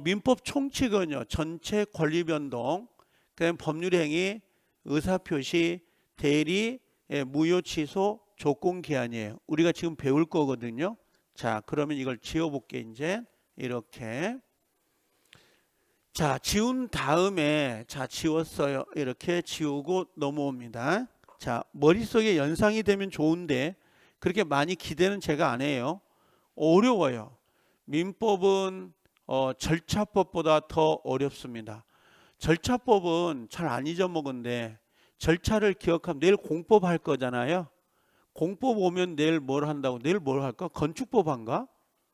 Speaker 1: 민법 총칙은요. 전체 권리 변동, 그다음 법률행위, 의사표시, 대리, 무효 취소, 조건 기한이에요. 우리가 지금 배울 거거든요. 자, 그러면 이걸 지워 볼게 이제. 이렇게. 자, 지운 다음에 자, 지웠어요. 이렇게 지우고 넘어옵니다. 자, 머릿속에 연상이 되면 좋은데 그렇게 많이 기대는 제가 안 해요. 어려워요. 민법은 절차법보다 더 어렵습니다. 절차법은 잘 안 잊어먹은데 절차를 기억하면 내일 공법 할 거잖아요. 공법 오면 내일 뭘 한다고? 내일 뭘 할까? 건축법 한가?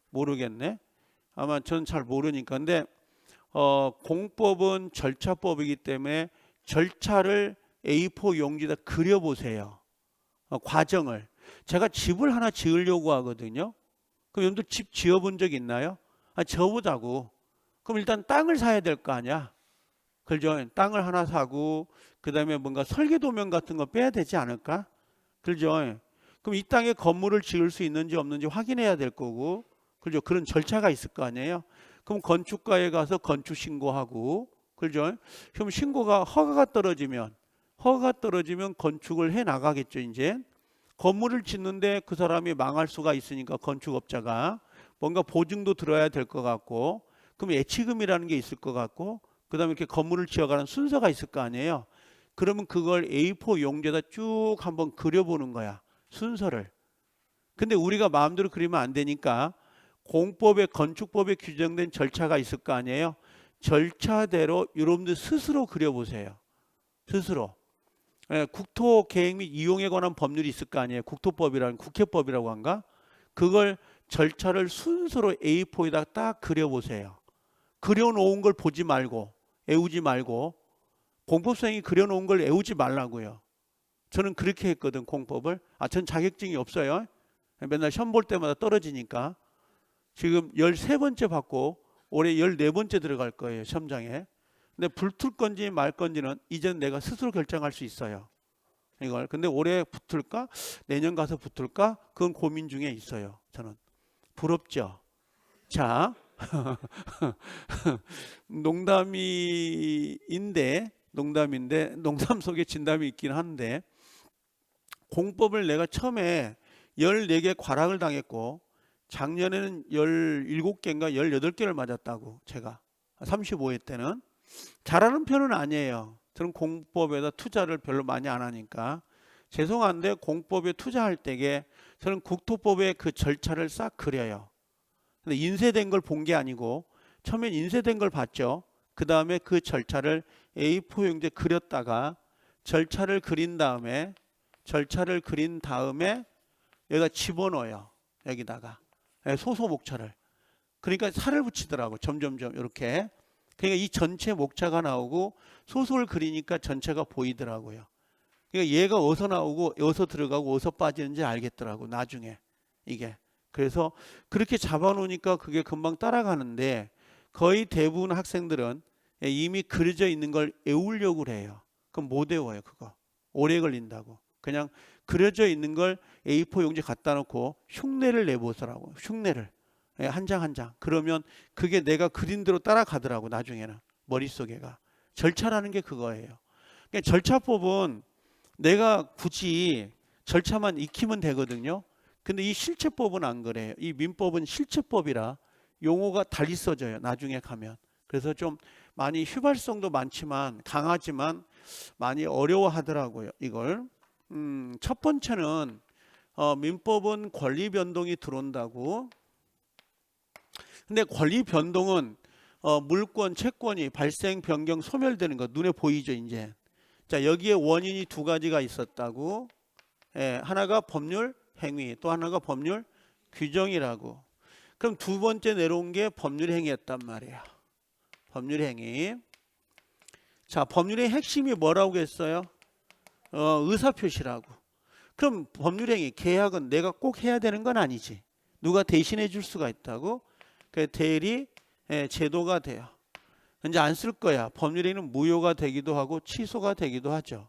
Speaker 1: 모르겠네. 아마 전 잘 모르니까. 근데 공법은 절차법이기 때문에 절차를 A4 용지에다 그려보세요. 과정을. 제가 집을 하나 지으려고 하거든요. 그럼 여러분들 집 지어본 적 있나요? 지어보자고. 그럼 일단 땅을 사야 될 거 아니야. 그죠? 땅을 하나 사고 그 다음에 뭔가 설계도면 같은 거 빼야 되지 않을까? 그죠? 그럼 이 땅에 건물을 지을 수 있는지 없는지 확인해야 될 거고, 그죠? 그런 절차가 있을 거 아니에요. 그럼 건축가에 가서 건축 신고하고, 그죠? 그럼 신고가 허가가 떨어지면 건축을 해 나가겠죠. 이제 건물을 짓는데 그 사람이 망할 수가 있으니까 건축업자가 뭔가 보증도 들어야 될 것 같고, 그럼 예치금이라는 게 있을 것 같고, 그 다음에 이렇게 건물을 지어가는 순서가 있을 거 아니에요. 그러면 그걸 A4 용지에다 쭉 한번 그려보는 거야. 순서를. 근데 우리가 마음대로 그리면 안 되니까 공법에 건축법에 규정된 절차가 있을 거 아니에요. 절차대로 여러분들 스스로 그려보세요. 스스로. 국토 계획 및 이용에 관한 법률이 있을 거 아니에요. 국토법이라는 국회법이라고 한가? 그걸 절차를 순서로 A4에다 딱 그려보세요. 그려놓은 걸 보지 말고 애우지 말고 공법생이 그려놓은 걸 애우지 말라고요. 저는 그렇게 했거든 공법을. 전 자격증이 없어요. 맨날 시험 볼 때마다 떨어지니까. 지금 13번째 받고 올해 14번째 들어갈 거예요 시험장에. 근데 붙을 건지 말 건지는 이제는 내가 스스로 결정할 수 있어요. 이걸. 근데 올해 붙을까? 내년 가서 붙을까? 그건 고민 중에 있어요. 저는. 부럽죠? 자, 농담인데 농담 속에 진담이 있긴 한데 공법을 내가 처음에 14개 과락을 당했고 작년에는 17개인가 18개를 맞았다고 제가 35회 때는 잘하는 편은 아니에요. 저는 공법에다 투자를 별로 많이 안 하니까 죄송한데 공법에 투자할 때에 저는 국토법의 그 절차를 싹 그려요. 근데 인쇄된 걸 본 게 아니고 처음엔 인쇄된 걸 봤죠. 그 다음에 그 절차를 A4 용지에 그렸다가 절차를 그린 다음에 여기다 집어넣어요. 여기다가 소소 목차를. 그러니까 살을 붙이더라고. 점점점 이렇게. 그러니까 이 전체 목차가 나오고 소소를 그리니까 전체가 보이더라고요. 그러니까 얘가 어디서 나오고 어디서 들어가고 어디서 빠지는지 알겠더라고 나중에 이게. 그래서 그렇게 잡아놓으니까 그게 금방 따라가는데 거의 대부분 학생들은 이미 그려져 있는 걸 외우려고 해요. 그럼 못 외워요. 그거 오래 걸린다고. 그냥 그려져 있는 걸 A4 용지 갖다 놓고 흉내를 내보더라고. 흉내를 한 장 한 장. 그러면 그게 내가 그린 대로 따라가더라고. 나중에는 머릿속에가. 절차라는 게 그거예요. 그러니까 절차법은 내가 굳이 절차만 익히면 되거든요. 근데 이 실체법은 안 그래요. 이 민법은 실체법이라 용어가 달리 써져요. 나중에 가면. 그래서 좀 많이 휘발성도 많지만 강하지만 많이 어려워하더라고요. 이걸. 첫 번째는 민법은 권리 변동이 들어온다고. 근데 권리 변동은 물권, 채권이 발생, 변경, 소멸되는 거 눈에 보이죠 이제. 자 여기에 원인이 두 가지가 있었다고. 하나가 법률 행위, 또 하나가 법률 규정이라고. 그럼 두 번째 내려온 게 법률 행위였단 말이에요. 법률 행위. 자 법률의 핵심이 뭐라고 했어요? 의사표시라고. 그럼 법률 행위, 계약은 내가 꼭 해야 되는 건 아니지. 누가 대신해 줄 수가 있다고. 그 대리 제도가 돼요. 이제 안 쓸 거야. 법률 행위는 무효가 되기도 하고 취소가 되기도 하죠.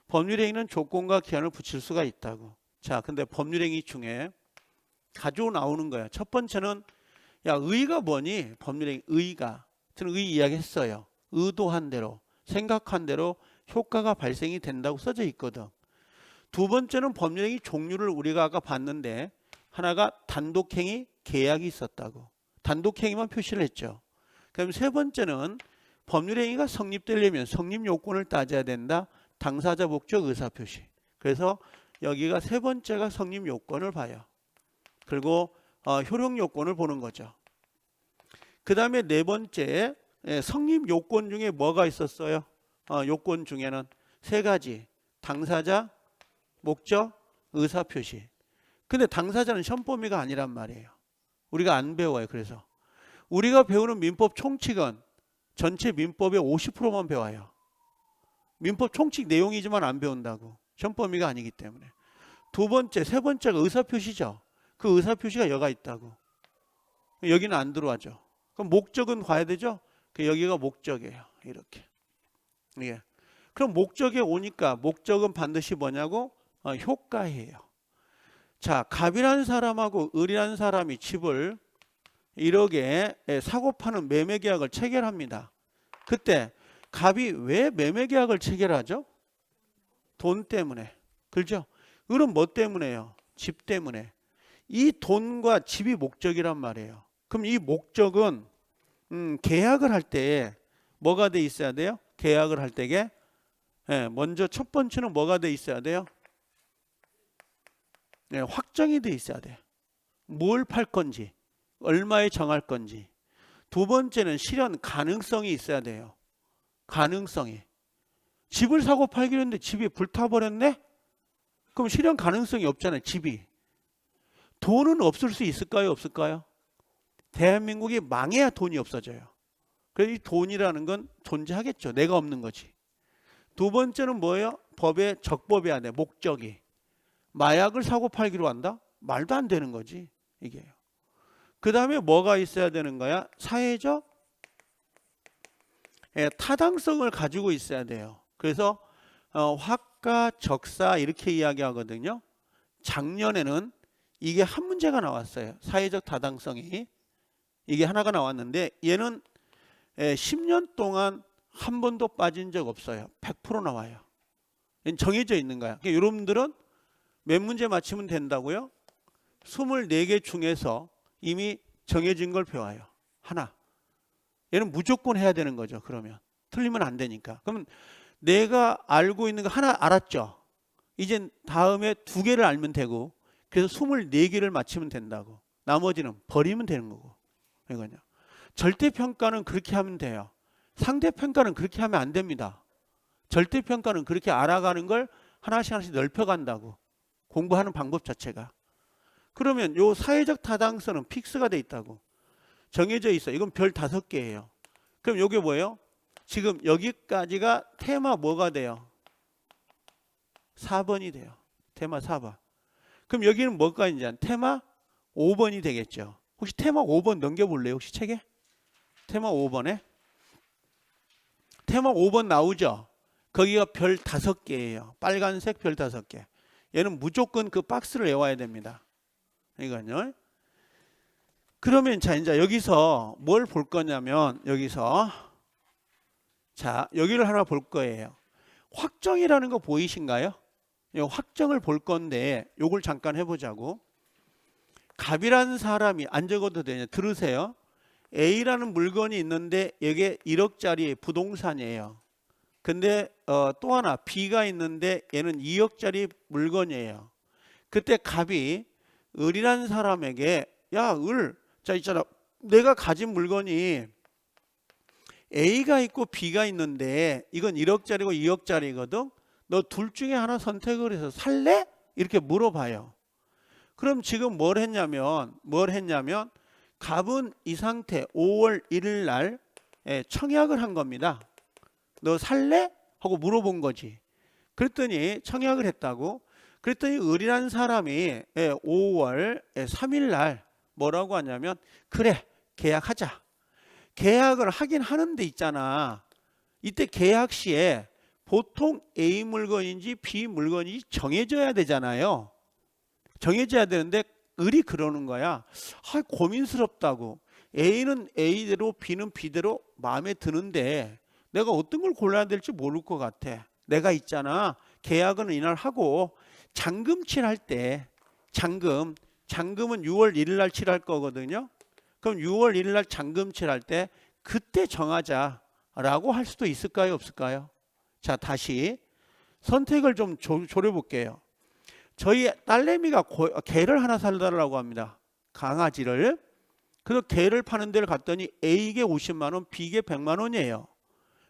Speaker 1: 법률 행위는 조건과 기한을 붙일 수가 있다고. 자, 근데 법률 행위 중에 가지고 나오는 거야. 첫 번째는 야, 의가 뭐니? 법률 행위 의가. 저는 의 이야기했어요. 의도한 대로, 생각한 대로 효과가 발생이 된다고 써져 있거든. 두 번째는 법률 행위 종류를 우리가 아까 봤는데 하나가 단독행위, 계약이 있었다고. 단독행위만 표시를 했죠. 그럼 세 번째는 법률행위가 성립되려면 성립요건을 따져야 된다. 당사자 목적 의사표시. 그래서 여기가 세 번째가 성립요건을 봐요. 그리고 효력요건을 보는 거죠. 그 다음에 네 번째 성립요건 중에 뭐가 있었어요? 요건 중에는 세 가지. 당사자, 목적, 의사표시. 근데 당사자는 시험 범위가 아니란 말이에요. 우리가 안 배워요. 그래서 우리가 배우는 민법 총칙은 전체 민법의 50%만 배워요. 민법 총칙 내용이지만 안 배운다고. 시험 범위가 아니기 때문에. 두 번째, 세 번째가 의사표시죠. 그 의사표시가 여가 있다고. 여기는 안 들어와죠. 그럼 목적은 봐야 되죠. 여기가 목적이에요. 이렇게. 예. 그럼 목적에 오니까 목적은 반드시 뭐냐고? 효과예요. 자, 갑이라는 사람하고 을이라는 사람이 집을 1억에 사고 파는 매매 계약을 체결합니다. 그때 갑이 왜 매매 계약을 체결하죠? 돈 때문에. 그렇죠? 을은 뭐 때문에요? 집 때문에. 이 돈과 집이 목적이란 말이에요. 그럼 이 목적은 계약을 할 때 뭐가 돼 있어야 돼요? 계약을 할 때에 먼저 첫 번째는 뭐가 돼 있어야 돼요? 확정이 돼 있어야 돼요. 뭘 팔 건지, 얼마에 정할 건지. 두 번째는 실현 가능성이 있어야 돼요. 가능성이. 집을 사고 팔기로 했는데 집이 불타버렸네? 그럼 실현 가능성이 없잖아요. 집이. 돈은 없을 수 있을까요? 없을까요? 대한민국이 망해야 돈이 없어져요. 그래서 이 돈이라는 건 존재하겠죠. 내가 없는 거지. 두 번째는 뭐예요? 법에 적법해야 돼. 목적이. 마약을 사고 팔기로 한다? 말도 안 되는 거지. 이게요. 그 다음에 뭐가 있어야 되는 거야? 사회적 타당성을 가지고 있어야 돼요. 그래서 확가, 적사 이렇게 이야기하거든요. 작년에는 이게 한 문제가 나왔어요. 사회적 타당성이. 이게 하나가 나왔는데 얘는 10년 동안 한 번도 빠진 적 없어요. 100% 나와요. 정해져 있는 거야. 그러니까 여러분들은 몇 문제 맞히면 된다고요? 24개 중에서 이미 정해진 걸 배워요. 하나. 얘는 무조건 해야 되는 거죠. 그러면 틀리면 안 되니까. 그러면 내가 알고 있는 거 하나 알았죠. 이제 다음에 2개를 알면 되고, 그래서 24개를 맞히면 된다고. 나머지는 버리면 되는 거고. 이거냐. 절대평가는 그렇게 하면 돼요. 상대평가는 그렇게 하면 안 됩니다. 절대평가는 그렇게 알아가는 걸 하나씩 하나씩 넓혀간다고. 공부하는 방법 자체가. 그러면 요 사회적 타당성은 픽스가 돼 있다고. 정해져 있어. 이건 별 5개예요. 그럼 요게 뭐예요? 지금 여기까지가 테마 뭐가 돼요? 4번이 돼요. 테마 4번. 그럼 여기는 뭐가 이제 테마 5번이 되겠죠. 혹시 테마 5번 넘겨볼래요? 혹시 책에? 테마 5번에? 테마 5번 나오죠? 거기가 별 5개예요. 빨간색 별 5개. 얘는 무조건 그 박스를 외워야 됩니다. 이건요. 그러면 자, 이제 여기서 뭘 볼 거냐면, 여기서 자, 여기를 하나 볼 거예요. 확정이라는 거 보이신가요? 이 확정을 볼 건데 요걸 잠깐 해보자고. 갑이라는 사람이, 안 적어도 되냐, 들으세요. A라는 물건이 있는데 이게 1억짜리 부동산이에요. 근데 또 하나 B가 있는데 얘는 2억짜리 물건이에요. 그때 갑이 을이라는 사람에게, 야, 을, 자, 있잖아, 내가 가진 물건이 A가 있고 B가 있는데 이건 1억짜리고 2억짜리거든. 너 둘 중에 하나 선택을 해서 살래? 이렇게 물어봐요. 그럼 지금 뭘 했냐면 갑은 이 상태 5월 1일 날 청약을 한 겁니다. 너 살래? 하고 물어본 거지. 그랬더니 청약을 했다고. 그랬더니 을이라는 사람이 5월 3일 날 뭐라고 하냐면, 그래, 계약하자. 계약을 하긴 하는데 있잖아. 이때 계약 시에 보통 A 물건인지 B 물건인지 정해져야 되잖아요. 정해져야 되는데 을이 그러는 거야. 아, 고민스럽다고. A는 A대로 B는 B대로 마음에 드는데 내가 어떤 걸 골라야 될지 모를 것 같아. 내가 있잖아, 계약은 이날 하고 잔금 칠할 때, 잔금은 6월 1일 날 칠할 거거든요. 그럼 6월 1일 날 잔금 칠할 때 그때 정하자라고 할 수도 있을까요? 없을까요? 자, 다시 선택을 좀 조려볼게요. 저희 딸내미가 개를 하나 살달라고 합니다. 강아지를. 그래서 개를 파는 데를 갔더니 A개 50만 원, B개 100만 원이에요.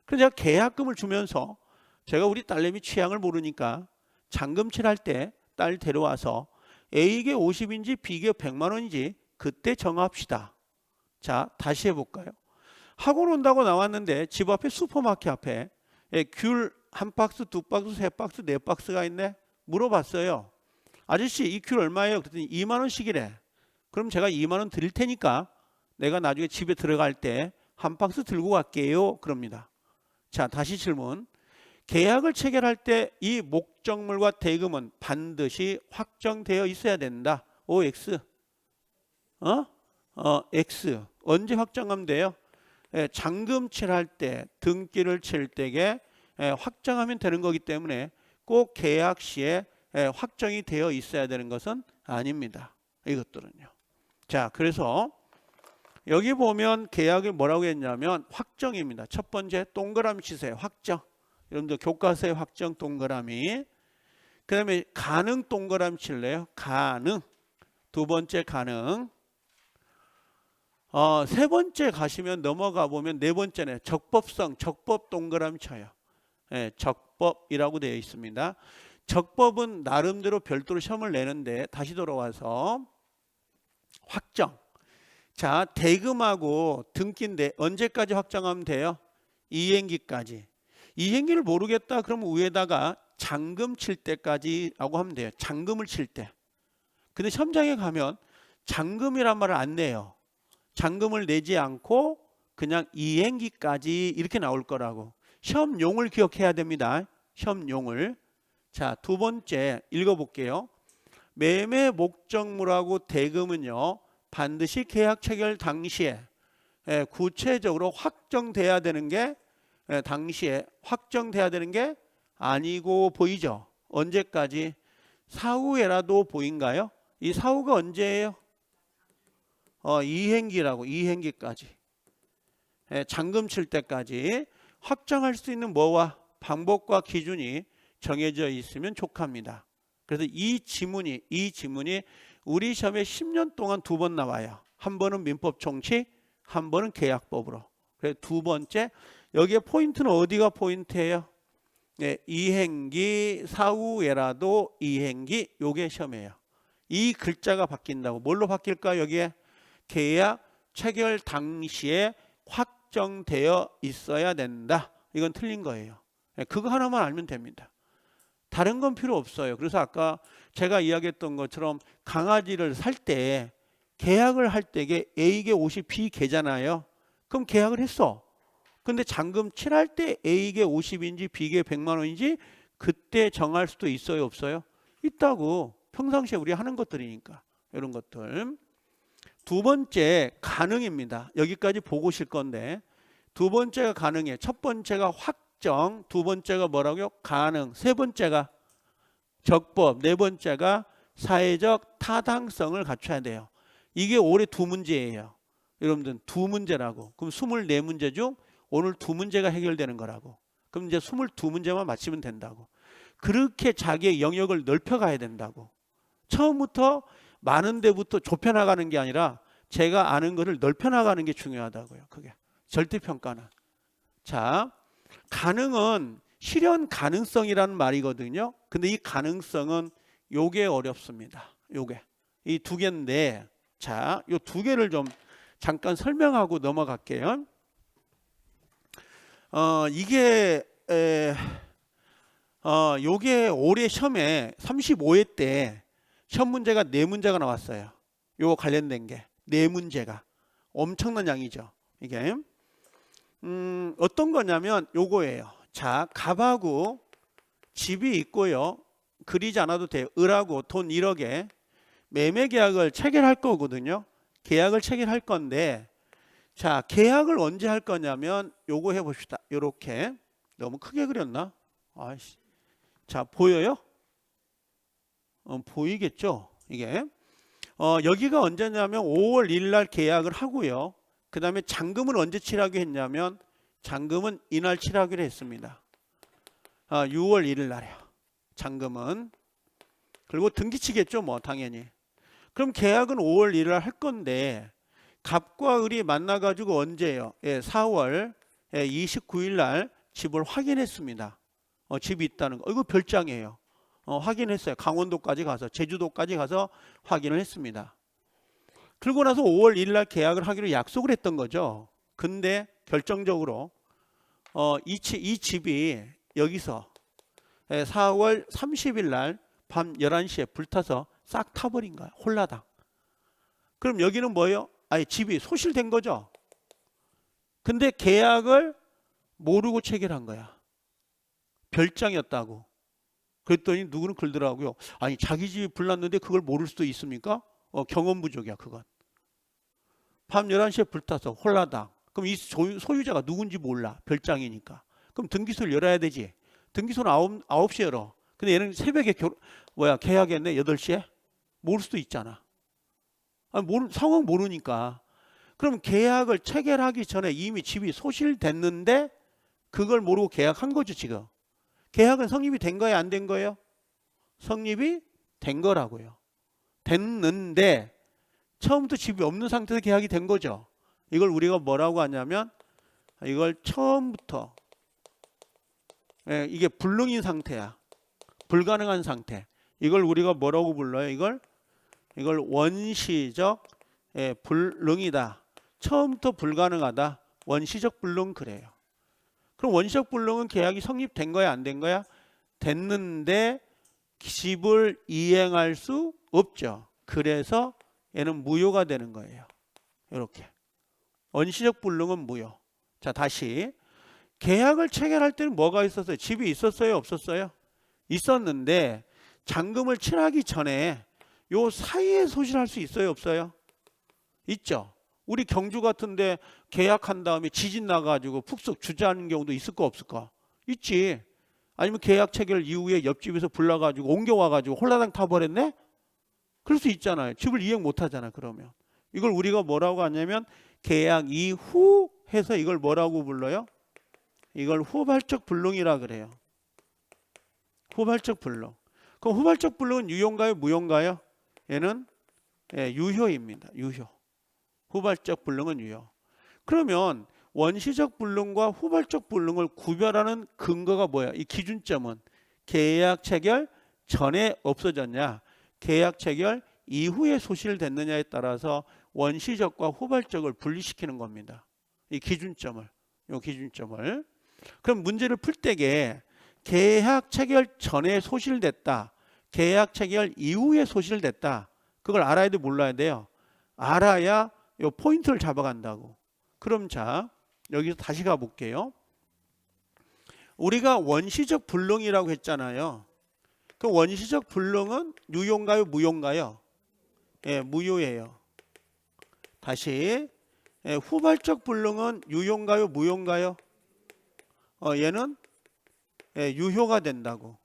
Speaker 1: 그래서 제가 계약금을 주면서, 제가 우리 딸내미 취향을 모르니까 잔금 칠할 때 딸 데려와서 A개 50인지 B개 100만 원인지 그때 정합시다. 자, 다시 해볼까요? 학원 온다고 나왔는데 집 앞에 슈퍼마켓 앞에 귤 한 박스, 2박스, 3박스, 4박스가 있네. 물어봤어요. 아저씨, 이 귤 얼마예요? 그랬더니 2만 원씩이래. 그럼 제가 2만 원 드릴 테니까 내가 나중에 집에 들어갈 때 한 박스 들고 갈게요. 그럽니다. 자, 다시 질문. 계약을 체결할 때 이 목적물과 대금은 반드시 확정되어 있어야 된다. OX. X. 언제 확정하면 돼요? 잔금 칠할 때, 등기를 칠 때에 확정하면 되는 거기 때문에 꼭 계약 시에 확정이 되어 있어야 되는 것은 아닙니다. 이것들은요. 자, 그래서 여기 보면 계약을 뭐라고 했냐면 확정입니다. 첫 번째 동그라미 치세요. 확정. 여러분들 교과서의 확정 동그라미. 그 다음에 가능 동그라미 칠래요. 가능. 두 번째 가능. 세 번째 가시면 넘어가 보면 네 번째네. 적법성. 적법 동그라미 쳐요. 적법. 적법이라고 되어 있습니다. 적법은 나름대로 별도로 시험을 내는데 다시 돌아와서 확정. 자, 대금하고 등기인데 언제까지 확정하면 돼요? 이행기까지. 이행기를 모르겠다 그러면 위에다가 잔금 칠 때까지라고 하면 돼요. 잔금을 칠 때. 근데 시험장에 가면 잔금이란 말을 안 내요. 잔금을 내지 않고 그냥 이행기까지 이렇게 나올 거라고. 시험용을 기억해야 됩니다. 시험용을. 자, 두 번째 읽어볼게요. 매매 목적물하고 대금은요, 반드시 계약 체결 당시에 구체적으로 확정돼야 되는 게 당시에 확정돼야 되는 게 아니고 보이죠. 언제까지? 사후에라도 보인가요? 이 사후가 언제예요? 이행기라고. 이행기까지. 잔금 칠 때까지 확정할 수 있는 뭐와 방법과 기준이 정해져 있으면 족합니다. 그래서 이 지문이 우리 시험에 10년 동안 두 번 나와요. 한 번은 민법 총칙, 한 번은 계약법으로. 그래서 두 번째, 여기에 포인트는 어디가 포인트예요? 이행기, 사후에라도 이행기, 요게 시험이에요. 이 글자가 바뀐다고. 뭘로 바뀔까? 여기에 계약 체결 당시에 확정되어 있어야 된다. 이건 틀린 거예요. 그거 하나만 알면 됩니다. 다른 건 필요 없어요. 그래서 아까 제가 이야기했던 것처럼 강아지를 살 때 계약을 할 때 이게 A계 50, B계잖아요. 그럼 계약을 했어. 근데 잔금 칠할 때 A계 50인지 B계 100만 원인지 그때 정할 수도 있어요, 없어요? 있다고. 평상시에 우리 하는 것들이니까. 이런 것들. 두 번째 가능입니다. 여기까지 보고 오실 건데 두 번째가 가능해. 첫 번째가 확정, 두 번째가 뭐라고요? 가능. 세 번째가 적법, 네 번째가 사회적 타당성을 갖춰야 돼요. 이게 올해 두 문제예요. 여러분들 두 문제라고. 그럼 24문제 중 오늘 두 문제가 해결되는 거라고. 그럼 이제 22문제만 맞히면 된다고. 그렇게 자기의 영역을 넓혀가야 된다고. 처음부터 많은 데부터 좁혀나가는 게 아니라 제가 아는 것을 넓혀나가는 게 중요하다고요. 그게 절대평가는. 자, 가능은 실현 가능성이라는 말이거든요. 근데 이 가능성은 요게 어렵습니다. 요게 이 두 개인데, 자, 요 두 개를 좀 잠깐 설명하고 넘어갈게요. 요게 올해 시험에 35회 때 시험 문제가 4문제가 나왔어요. 요거 관련된 게 4문제가 엄청난 양이죠. 이게 어떤 거냐면 요거예요. 자, 갑하고 집이 있고요. 그리지 않아도 돼요. 을하고 돈 1억에 매매 계약을 체결할 거거든요. 계약을 체결할 건데, 자, 계약을 언제 할 거냐면 요거 해봅시다. 요렇게. 너무 크게 그렸나? 아이씨. 자, 보여요? 보이겠죠? 이게 여기가 언제냐면 5월 1일 날 계약을 하고요. 그 다음에 잔금은 언제 치라고 했냐면 잔금은 이날 치라고 했습니다. 6월 1일 날이요. 잔금은. 그리고 등기치겠죠, 뭐 당연히. 그럼 계약은 5월 1일 날 할 건데 갑과 을이 만나가지고 언제예요? 4월 29일 날 집을 확인했습니다. 집이 있다는 거. 이거 별장이에요. 확인했어요. 강원도까지 가서, 제주도까지 가서 확인을 했습니다. 그러고 나서 5월 1일 날 계약을 하기로 약속을 했던 거죠. 근데 결정적으로 이 집이 여기서 4월 30일 날 밤 11시에 불타서 싹 타버린 거야. 홀라당. 그럼 여기는 뭐예요? 아예 집이 소실된 거죠. 근데 계약을 모르고 체결한 거야. 별장이었다고. 그랬더니 누구는 그러더라고요. 아니, 자기 집이 불났는데 그걸 모를 수도 있습니까? 경험 부족이야, 그건. 밤 11시에 불타서 홀라당. 그럼 이 소유자가 누군지 몰라. 별장이니까. 그럼 등기소를 열어야 되지. 등기소는 9시에 열어. 근데 얘는 새벽에 계약했네. 8시에? 모를 수도 있잖아. 상황 모르니까. 그럼 계약을 체결하기 전에 이미 집이 소실됐는데 그걸 모르고 계약한 거죠, 지금. 계약은 성립이 된 거예요, 안 된 거예요? 성립이 된 거라고요. 됐는데 처음부터 집이 없는 상태에서 계약이 된 거죠. 이걸 우리가 뭐라고 하냐면 이걸 처음부터 이게 불능인 상태야. 불가능한 상태. 이걸 우리가 뭐라고 불러요? 이걸 원시적 불능이다. 처음부터 불가능하다. 원시적 불능 그래요. 그럼 원시적 불능은 계약이 성립된 거야, 안 된 거야? 됐는데 집을 이행할 수 없죠. 그래서 얘는 무효가 되는 거예요. 이렇게. 원시적 불능은 무효. 자, 다시. 계약을 체결할 때는 뭐가 있었어요? 집이 있었어요, 없었어요? 있었는데 잔금을 칠하기 전에 요 사이에 소실할 수 있어요, 없어요? 있죠. 우리 경주 같은데 계약한 다음에 지진 나가지고 푹 주저하는 경우도 있을까 없을까? 있지. 아니면 계약 체결 이후에 옆집에서 불나가지고 옮겨와가지고 홀라당 타버렸네? 그럴 수 있잖아요. 집을 이행 못하잖아. 그러면 이걸 우리가 뭐라고 하냐면 계약 이후 해서 이걸 뭐라고 불러요? 이걸 후발적 불능이라 그래요. 후발적 불능. 그럼 후발적 불능은 유효인가요, 무효인가요? 얘는 유효입니다. 유효. 후발적 불능은 유효. 그러면 원시적 불능과 후발적 불능을 구별하는 근거가 뭐야? 이 기준점은 계약 체결 전에 없어졌냐, 계약 체결 이후에 소실됐느냐에 따라서 원시적과 후발적을 분리시키는 겁니다. 이 기준점을, 이 기준점을. 그럼 문제를 풀 때에 계약 체결 전에 소실됐다, 계약 체결 이후에 소실됐다. 그걸 알아야 돼, 몰라야 돼요? 알아야 요 포인트를 잡아간다고. 그럼 자, 여기서 다시 가볼게요. 우리가 원시적 불능이라고 했잖아요. 그 원시적 불능은 유효인가요, 무효인가요? 무효예요. 다시, 후발적 불능은 유효인가요, 무효인가요? 얘는 유효가 된다고.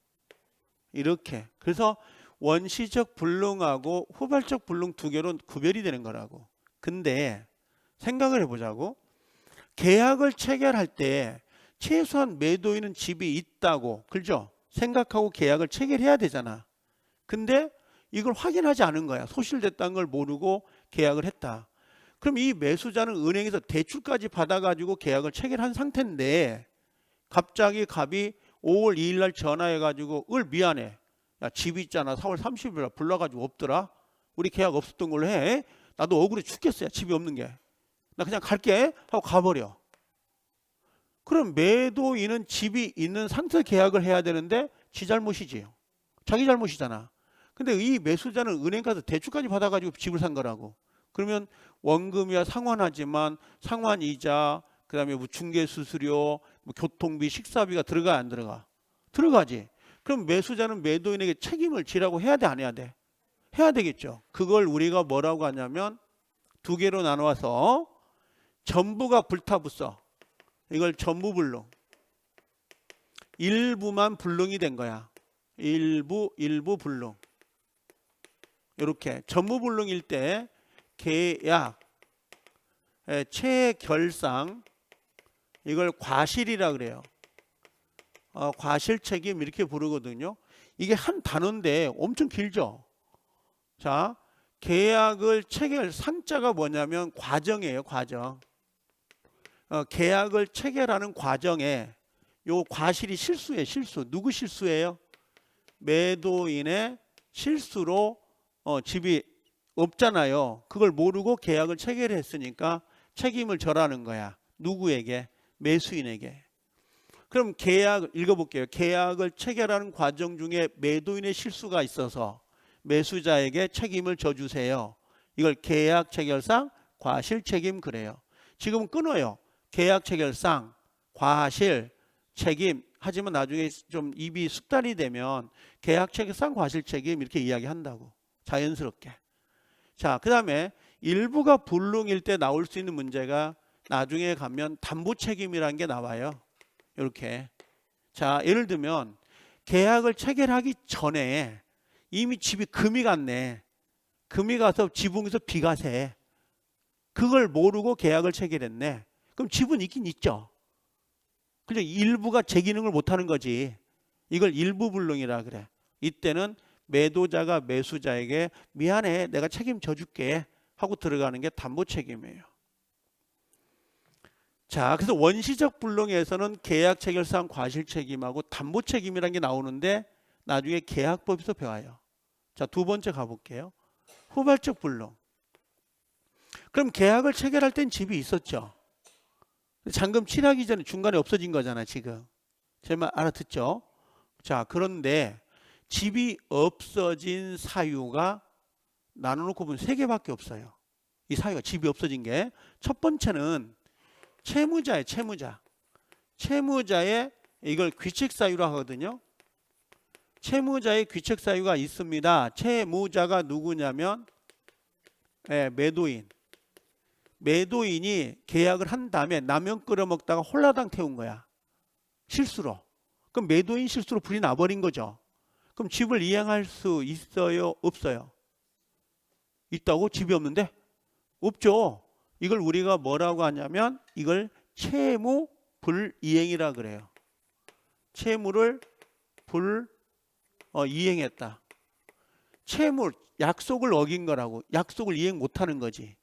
Speaker 1: 이렇게. 그래서 원시적 불능하고 후발적 불능 두 개로 구별이 되는 거라고. 근데 생각을 해보자고. 계약을 체결할 때 최소한 매도인은 집이 있다고, 그죠? 생각하고 계약을 체결해야 되잖아. 근데 이걸 확인하지 않은 거야. 소실됐다는 걸 모르고 계약을 했다. 그럼 이 매수자는 은행에서 대출까지 받아가지고 계약을 체결한 상태인데 갑자기 갑이 5월 2일 날 전화해가지고 미안해. 야, 집이 있잖아. 4월 30일 날 불러가지고 없더라. 우리 계약 없었던 걸로 해. 나도 억울해 죽겠어요. 집이 없는 게. 나 그냥 갈게 하고 가버려. 그럼 매도인은 집이 있는 상태 계약을 해야 되는데 지 잘못이지요. 자기 잘못이잖아. 근데 이 매수자는 은행 가서 대출까지 받아가지고 집을 산 거라고. 그러면 원금이야 상환하지만 상환이자, 그 다음에 뭐 중개수수료, 뭐 교통비, 식사비가 들어가 안 들어가? 들어가지. 그럼 매수자는 매도인에게 책임을 지라고 해야 돼, 안 해야 돼? 해야 되겠죠. 그걸 우리가 뭐라고 하냐면 두 개로 나눠서 전부가 불타붙어. 이걸 전부 불능. 일부만 불능이 된 거야. 일부 불능. 이렇게 전부 불능일 때 계약, 체결상, 이걸 과실이라 그래요. 과실 책임 이렇게 부르거든요. 이게 한 단어인데 엄청 길죠. 자, 계약을 체결, 상자가 뭐냐면 과정이에요. 과정. 계약을 체결하는 과정에 요 과실이 실수예요. 실수. 누구 실수예요? 매도인의 실수로 집이 없잖아요. 그걸 모르고 계약을 체결했으니까 책임을 져라는 거야. 누구에게? 매수인에게. 그럼 계약 읽어볼게요. 계약을 체결하는 과정 중에 매도인의 실수가 있어서 매수자에게 책임을 져주세요. 이걸 계약 체결상 과실 책임 그래요. 지금 끊어요. 계약 체결상 과실 책임. 하지만 나중에 좀 입이 숙달이 되면 계약 체결상 과실 책임 이렇게 이야기한다고. 자연스럽게. 자, 그 다음에 일부가 불능일 때 나올 수 있는 문제가 나중에 가면 담보 책임이라는 게 나와요. 이렇게. 자, 예를 들면 계약을 체결하기 전에 이미 집이 금이 갔네. 금이 가서 지붕에서 비가 새. 그걸 모르고 계약을 체결했네. 그럼 집은 있긴 있죠. 그냥 일부가 제 기능을 못하는 거지. 이걸 일부 불능이라 그래. 이때는 매도자가 매수자에게 미안해, 내가 책임져 줄게 하고 들어가는 게 담보 책임이에요. 자, 그래서 원시적 불능에서는 계약 체결상 과실 책임하고 담보 책임이라는 게 나오는데 나중에 계약법에서 배워요. 자, 두 번째 가볼게요. 후발적 불능. 그럼 계약을 체결할 땐 집이 있었죠. 잔금 취하기 전에 중간에 없어진 거잖아, 지금. 제 말 알아듣죠? 자, 그런데 집이 없어진 사유가 나눠놓고 보면 세 개밖에 없어요. 이 사유가 집이 없어진 게. 첫 번째는 채무자예요, 채무자. 채무자의 이걸 귀책 사유라 하거든요. 채무자의 귀책 사유가 있습니다. 채무자가 누구냐면 매도인. 매도인이 계약을 한 다음에 라면 끓여 먹다가 홀라당 태운 거야. 실수로. 그럼 매도인 실수로 불이 나버린 거죠. 그럼 집을 이행할 수 있어요? 없어요? 있다고? 집이 없는데? 없죠. 이걸 우리가 뭐라고 하냐면 이걸 채무 불이행이라 그래요. 채무를 이행했다. 채무, 약속을 어긴 거라고. 약속을 이행 못하는 거지.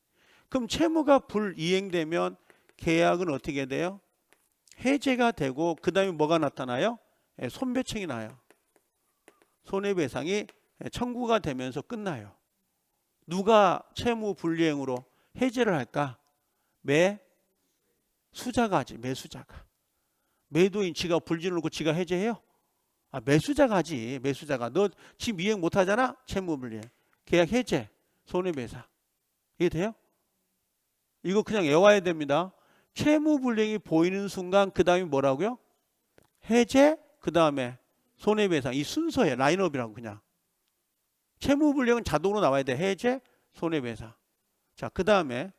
Speaker 1: 그럼 채무가 불이행되면 계약은 어떻게 돼요? 해제가 되고 그 다음에 뭐가 나타나요? 손배청이 나요. 손해배상이 청구가 되면서 끝나요. 누가 채무 불이행으로 해제를 할까? 매수자가 하지. 매수자가. 매도인 지가 불지를 놓고 지가 해제해요? 매수자가 하지. 매수자가. 너 지금 이행 못하잖아? 채무 불이행. 계약 해제. 손해배상. 이해 돼요? 이거 그냥 외워야 됩니다. 채무 불이행이 보이는 순간 그 다음에 뭐라고요? 해제, 그 다음에 손해배상. 이 순서에 라인업이라고 그냥. 채무 불이행은 자동으로 나와야 돼. 해제, 손해배상. 자, 그 다음에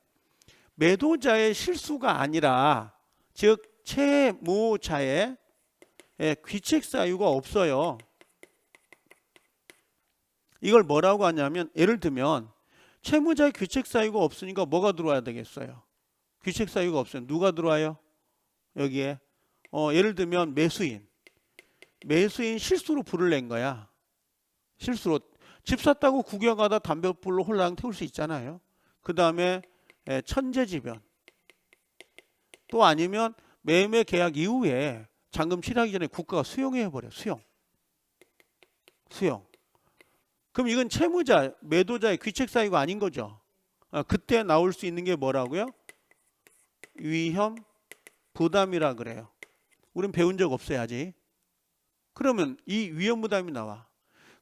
Speaker 1: 매도자의 실수가 아니라 즉 채무자의 귀책 사유가 없어요. 이걸 뭐라고 하냐면 예를 들면 채무자의 귀책 사유가 없으니까 뭐가 들어와야 되겠어요? 귀책 사유가 없으면 누가 들어와요? 여기에 예를 들면 매수인 실수로 불을 낸 거야. 실수로 집 샀다고 구경하다 담배불로 홀랑 태울 수 있잖아요. 그 다음에 천재지변. 또 아니면 매매 계약 이후에 잔금 취하기 전에 국가가 수용해버려. 수용. 그럼 이건 채무자, 매도자의 귀책 사유가 아닌 거죠. 그때 나올 수 있는 게 뭐라고요? 위험 부담이라 그래요. 우린 배운 적 없어요, 아직. 그러면 이 위험 부담이 나와.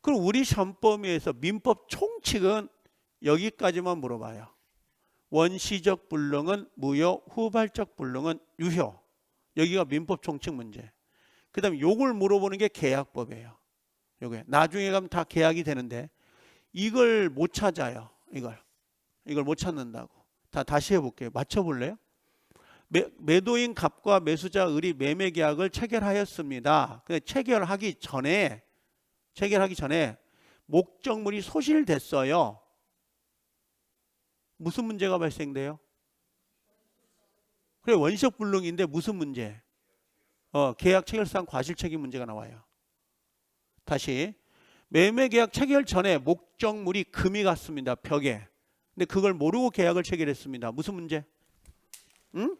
Speaker 1: 그럼 우리 시험 범위에서 민법 총칙은 여기까지만 물어봐요. 원시적 불능은 무효, 후발적 불능은 유효. 여기가 민법 총칙 문제. 그 다음에 요걸 물어보는 게 계약법이에요. 요게 나중에 가면 다 계약이 되는데 이걸 못 찾아요. 이걸 못 찾는다고. 다시 해볼게요. 맞춰볼래요? 매도인 갑과 매수자 을이 매매 계약을 체결하였습니다. 근데 체결하기 전에 목적물이 소실됐어요. 무슨 문제가 발생돼요? 그래, 원시적 불능인데 무슨 문제? 계약 체결상 과실책임 문제가 나와요. 다시 매매 계약 체결 전에 목적물이 금이 갔습니다. 벽에. 근데 그걸 모르고 계약을 체결했습니다. 무슨 문제? 응?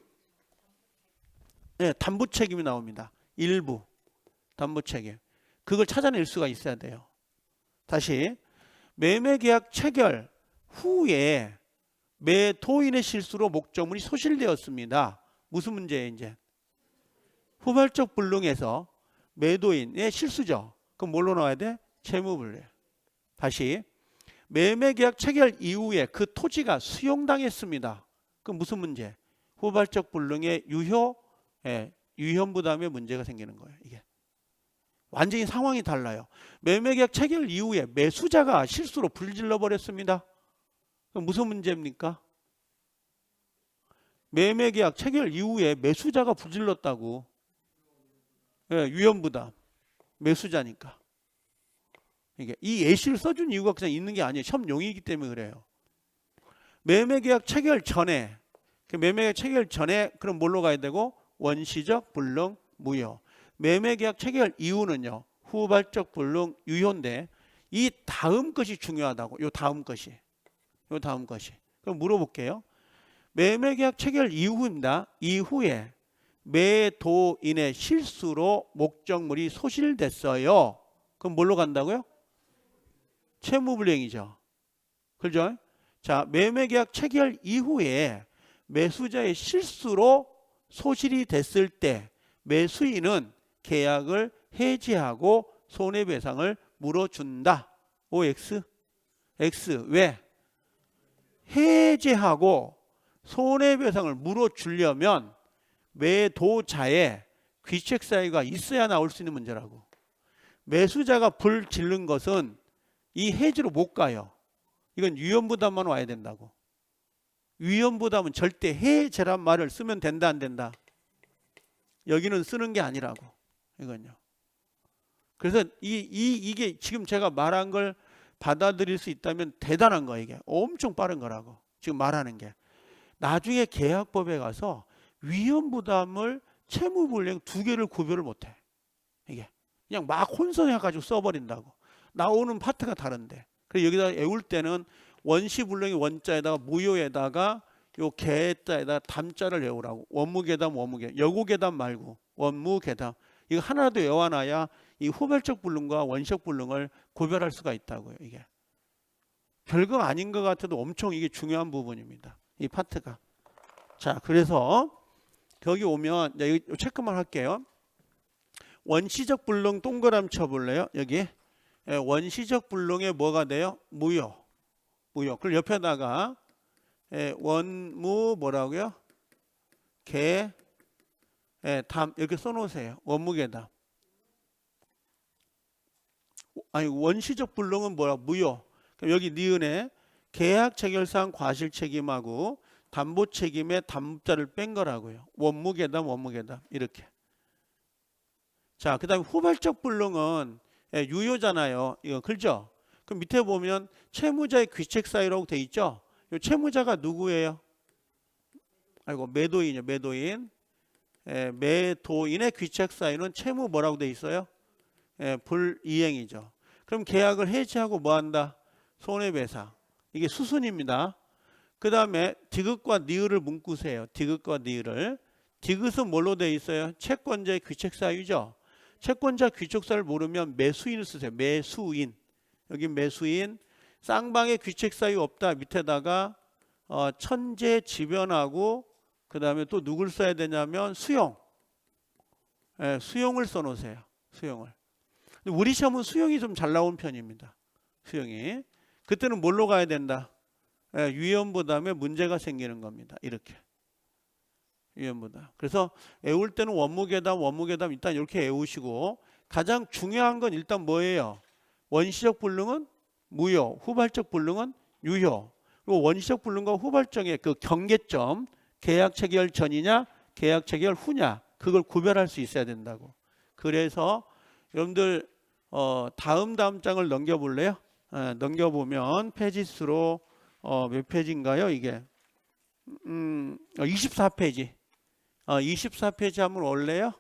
Speaker 1: 네, 담보 책임이 나옵니다. 일부 담보 책임. 그걸 찾아낼 수가 있어야 돼요. 다시 매매 계약 체결 후에 매도인의 실수로 목적물이 소실되었습니다. 무슨 문제예요, 이제? 후발적 불능에서 매도인의 실수죠. 그럼 뭘로 나와야 돼? 채무불이행. 다시 매매 계약 체결 이후에 그 토지가 수용당했습니다. 그럼 무슨 문제? 후발적 불능의 유형 부담의 문제가 생기는 거예요. 이게 완전히 상황이 달라요. 매매 계약 체결 이후에 매수자가 실수로 불질러 버렸습니다. 그럼 무슨 문제입니까? 매매 계약 체결 이후에 매수자가 불질렀다고. 위험부담. 매수자니까. 이게 이 예시를 써준 이유가 그냥 있는 게 아니에요. 시험 용이기 때문에 그래요. 매매 계약 체결 전에 그럼 뭘로 가야 되고? 원시적 불능 무효. 매매 계약 체결 이후는요. 후발적 불능 유효인데 이 다음 것이 중요하다고. 요 다음 것이. 그럼 물어볼게요. 매매계약 체결 이후입니다. 이후에 매도인의 실수로 목적물이 소실됐어요. 그럼 뭘로 간다고요? 채무불이행이죠. 그죠? 자, 매매계약 체결 이후에 매수자의 실수로 소실이 됐을 때 매수인은 계약을 해지하고 손해배상을 물어준다. OX? X. 왜? 해지하고 손해배상을 물어주려면 매도자의 귀책 사유가 있어야 나올 수 있는 문제라고. 매수자가 불 지른 것은 이 해지로 못 가요. 이건 위험부담만 와야 된다고. 위험부담은 절대 해제란 말을 쓰면 된다 안 된다? 여기는 쓰는 게 아니라고. 이건요. 그래서 이게 지금 제가 말한 걸 받아들일 수 있다면 대단한 거예요. 이게 엄청 빠른 거라고. 지금 말하는 게. 나중에 계약법에 가서 위험부담을 채무불이행 두 개를 구별을 못해. 이게 그냥 막 혼선해가지고 써버린다고. 나오는 파트가 다른데. 그래서 여기다 외울 때는 원시불능의 원자에다가 무효에다가 요 계자에다가 담자를 외우라고. 원무계담 원무계. 여고계담 말고 원무계담. 이거 하나라도 외워놔야 이 후발적 불능과 원시적 불능을 구별할 수가 있다고요. 이게 별거 아닌 것 같아도 엄청 이게 중요한 부분입니다. 이 파트가. 자, 그래서 거기 오면 여기 체크만 할게요. 원시적 불능 동그라미 쳐볼래요? 여기 원시적 불능에 뭐가 돼요? 무효. 무효. 그럼 옆에다가 원무 뭐라고요? 계 담 이렇게 써놓으세요. 원무계담. 아니 원시적 불능은 뭐야? 무효. 그럼 여기 니은에 계약 체결상 과실 책임하고 담보 책임의 담자를 뺀 거라고요. 원무계담 원무계담 이렇게. 자, 그다음에 후발적 불능은 유효잖아요. 이거 그렇죠? 그럼 밑에 보면 채무자의 귀책 사유라고 돼 있죠? 이 채무자가 누구예요? 아이고 매도인이요. 매도인. 매도인의 귀책 사유는 채무 뭐라고 돼 있어요? 불이행이죠. 그럼 계약을 해지하고 뭐 한다? 손해배상. 이게 수순입니다. 그 다음에 디귿과 니을을 묶으세요. 디귿과 니을을. 디귿은 뭘로 돼 있어요? 채권자의 귀책 사유죠. 채권자 귀책 사유를 모르면 매수인을 쓰세요. 매수인. 여기 매수인. 쌍방의 귀책 사유 없다. 밑에다가 천재지변하고 그 다음에 또 누굴 써야 되냐면 수용. 수용을 써놓으세요. 수용을. 우리 시험은 수용이 좀 잘 나온 편입니다. 수용이. 그때는 뭘로 가야 된다? 위험부담에 문제가 생기는 겁니다. 이렇게. 위험부담. 그래서 외울 때는 원무계담, 원무계담 일단 이렇게 외우시고 가장 중요한 건 일단 뭐예요? 원시적 불능은 무효, 후발적 불능은 유효. 그리고 원시적 불능과 후발적의 그 경계점, 계약 체결 전이냐, 계약 체결 후냐, 그걸 구별할 수 있어야 된다고. 그래서 여러분들 다음 장을 넘겨볼래요? 넘겨보면 페이지 수로 몇 페이지인가요? 이게 24페이지. 24페이지 한번 올래요?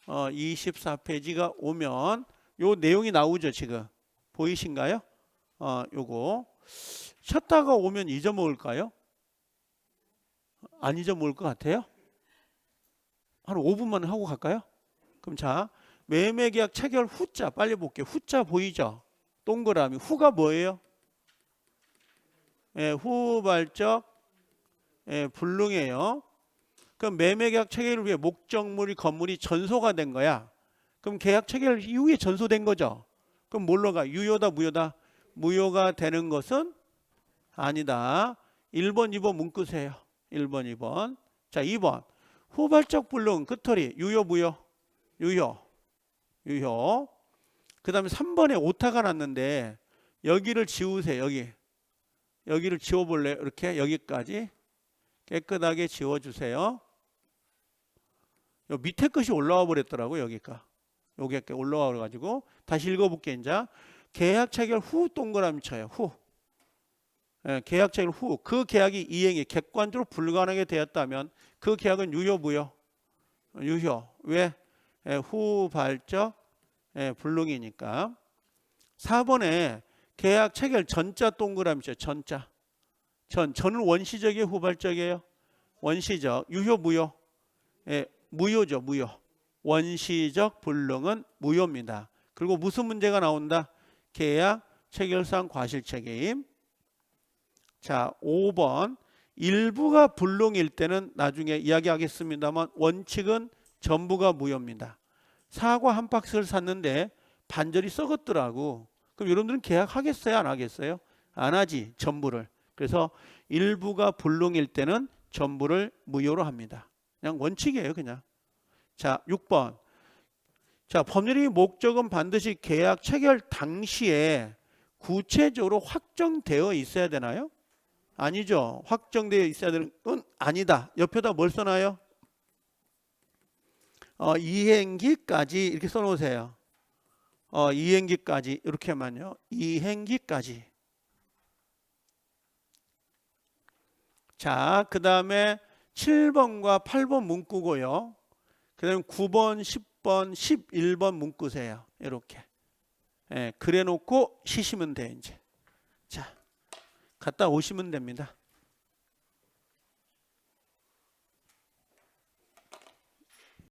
Speaker 1: 24페이지가 오면 요 내용이 나오죠. 지금 보이신가요? 요거 쉬었다가 오면 잊어먹을까요? 안 잊어먹을 것 같아요? 한 5분만 하고 갈까요? 그럼 자, 매매계약 체결 후자 빨리 볼게요. 후자 보이죠? 동그라미. 후가 뭐예요? 후발적 불능이에요. 그럼 매매계약 체결을 위해 목적물이 건물이 전소가 된 거야. 그럼 계약 체결 이후에 전소된 거죠. 그럼 뭘로 가? 유효다 무효다? 무효가 되는 것은 아니다. 1번 2번 문구세요. 1번 2번. 자 2번 후발적 불능 끝털이 유효 무효? 유효. 유효. 그 다음에 3번에 오타가 났는데 여기를 지우세요. 여기를 지워볼래요? 이렇게 여기까지 깨끗하게 지워주세요. 요 밑에 것이 올라와 버렸더라고요. 여기가. 요게 올라와 가지고 다시 읽어볼게요. 이제 계약 체결 후 동그라미 쳐요. 후. 계약 체결 후 그 계약이 이행이 객관적으로 불가능하게 되었다면 그 계약은 유효 무효? 유효. 왜? 후발적 불능이니까. 4번에 계약 체결 전자 동그라미 쳐요. 전자. 저는 원시적이에요, 후발적이에요? 원시적. 유효, 무효? 예, 무효죠, 무효. 원시적 불능은 무효입니다. 그리고 무슨 문제가 나온다? 계약 체결상 과실책임. 자, 5번. 일부가 불능일 때는 나중에 이야기하겠습니다만 원칙은 전부가 무효입니다. 사과 한 박스를 샀는데 반절이 썩었더라고. 그럼 여러분들은 계약하겠어요, 안 하겠어요? 안 하지, 전부를. 그래서 일부가 불능일 때는 전부를 무효로 합니다. 그냥 원칙이에요, 그냥. 자, 6번. 자, 법률의 목적은 반드시 계약 체결 당시에 구체적으로 확정되어 있어야 되나요? 아니죠. 확정되어 있어야 되는 건 아니다. 옆에다 뭘 써놔요? 이행기까지 이렇게 써놓으세요. 이행기까지 이렇게만요. 이행기까지. 자, 그 다음에 7번과 8번 문구고요. 그 다음에 9번, 10번, 11번 문구세요. 이렇게. 예, 그래 놓고 쉬시면 돼요, 이제. 자, 갔다 오시면 됩니다.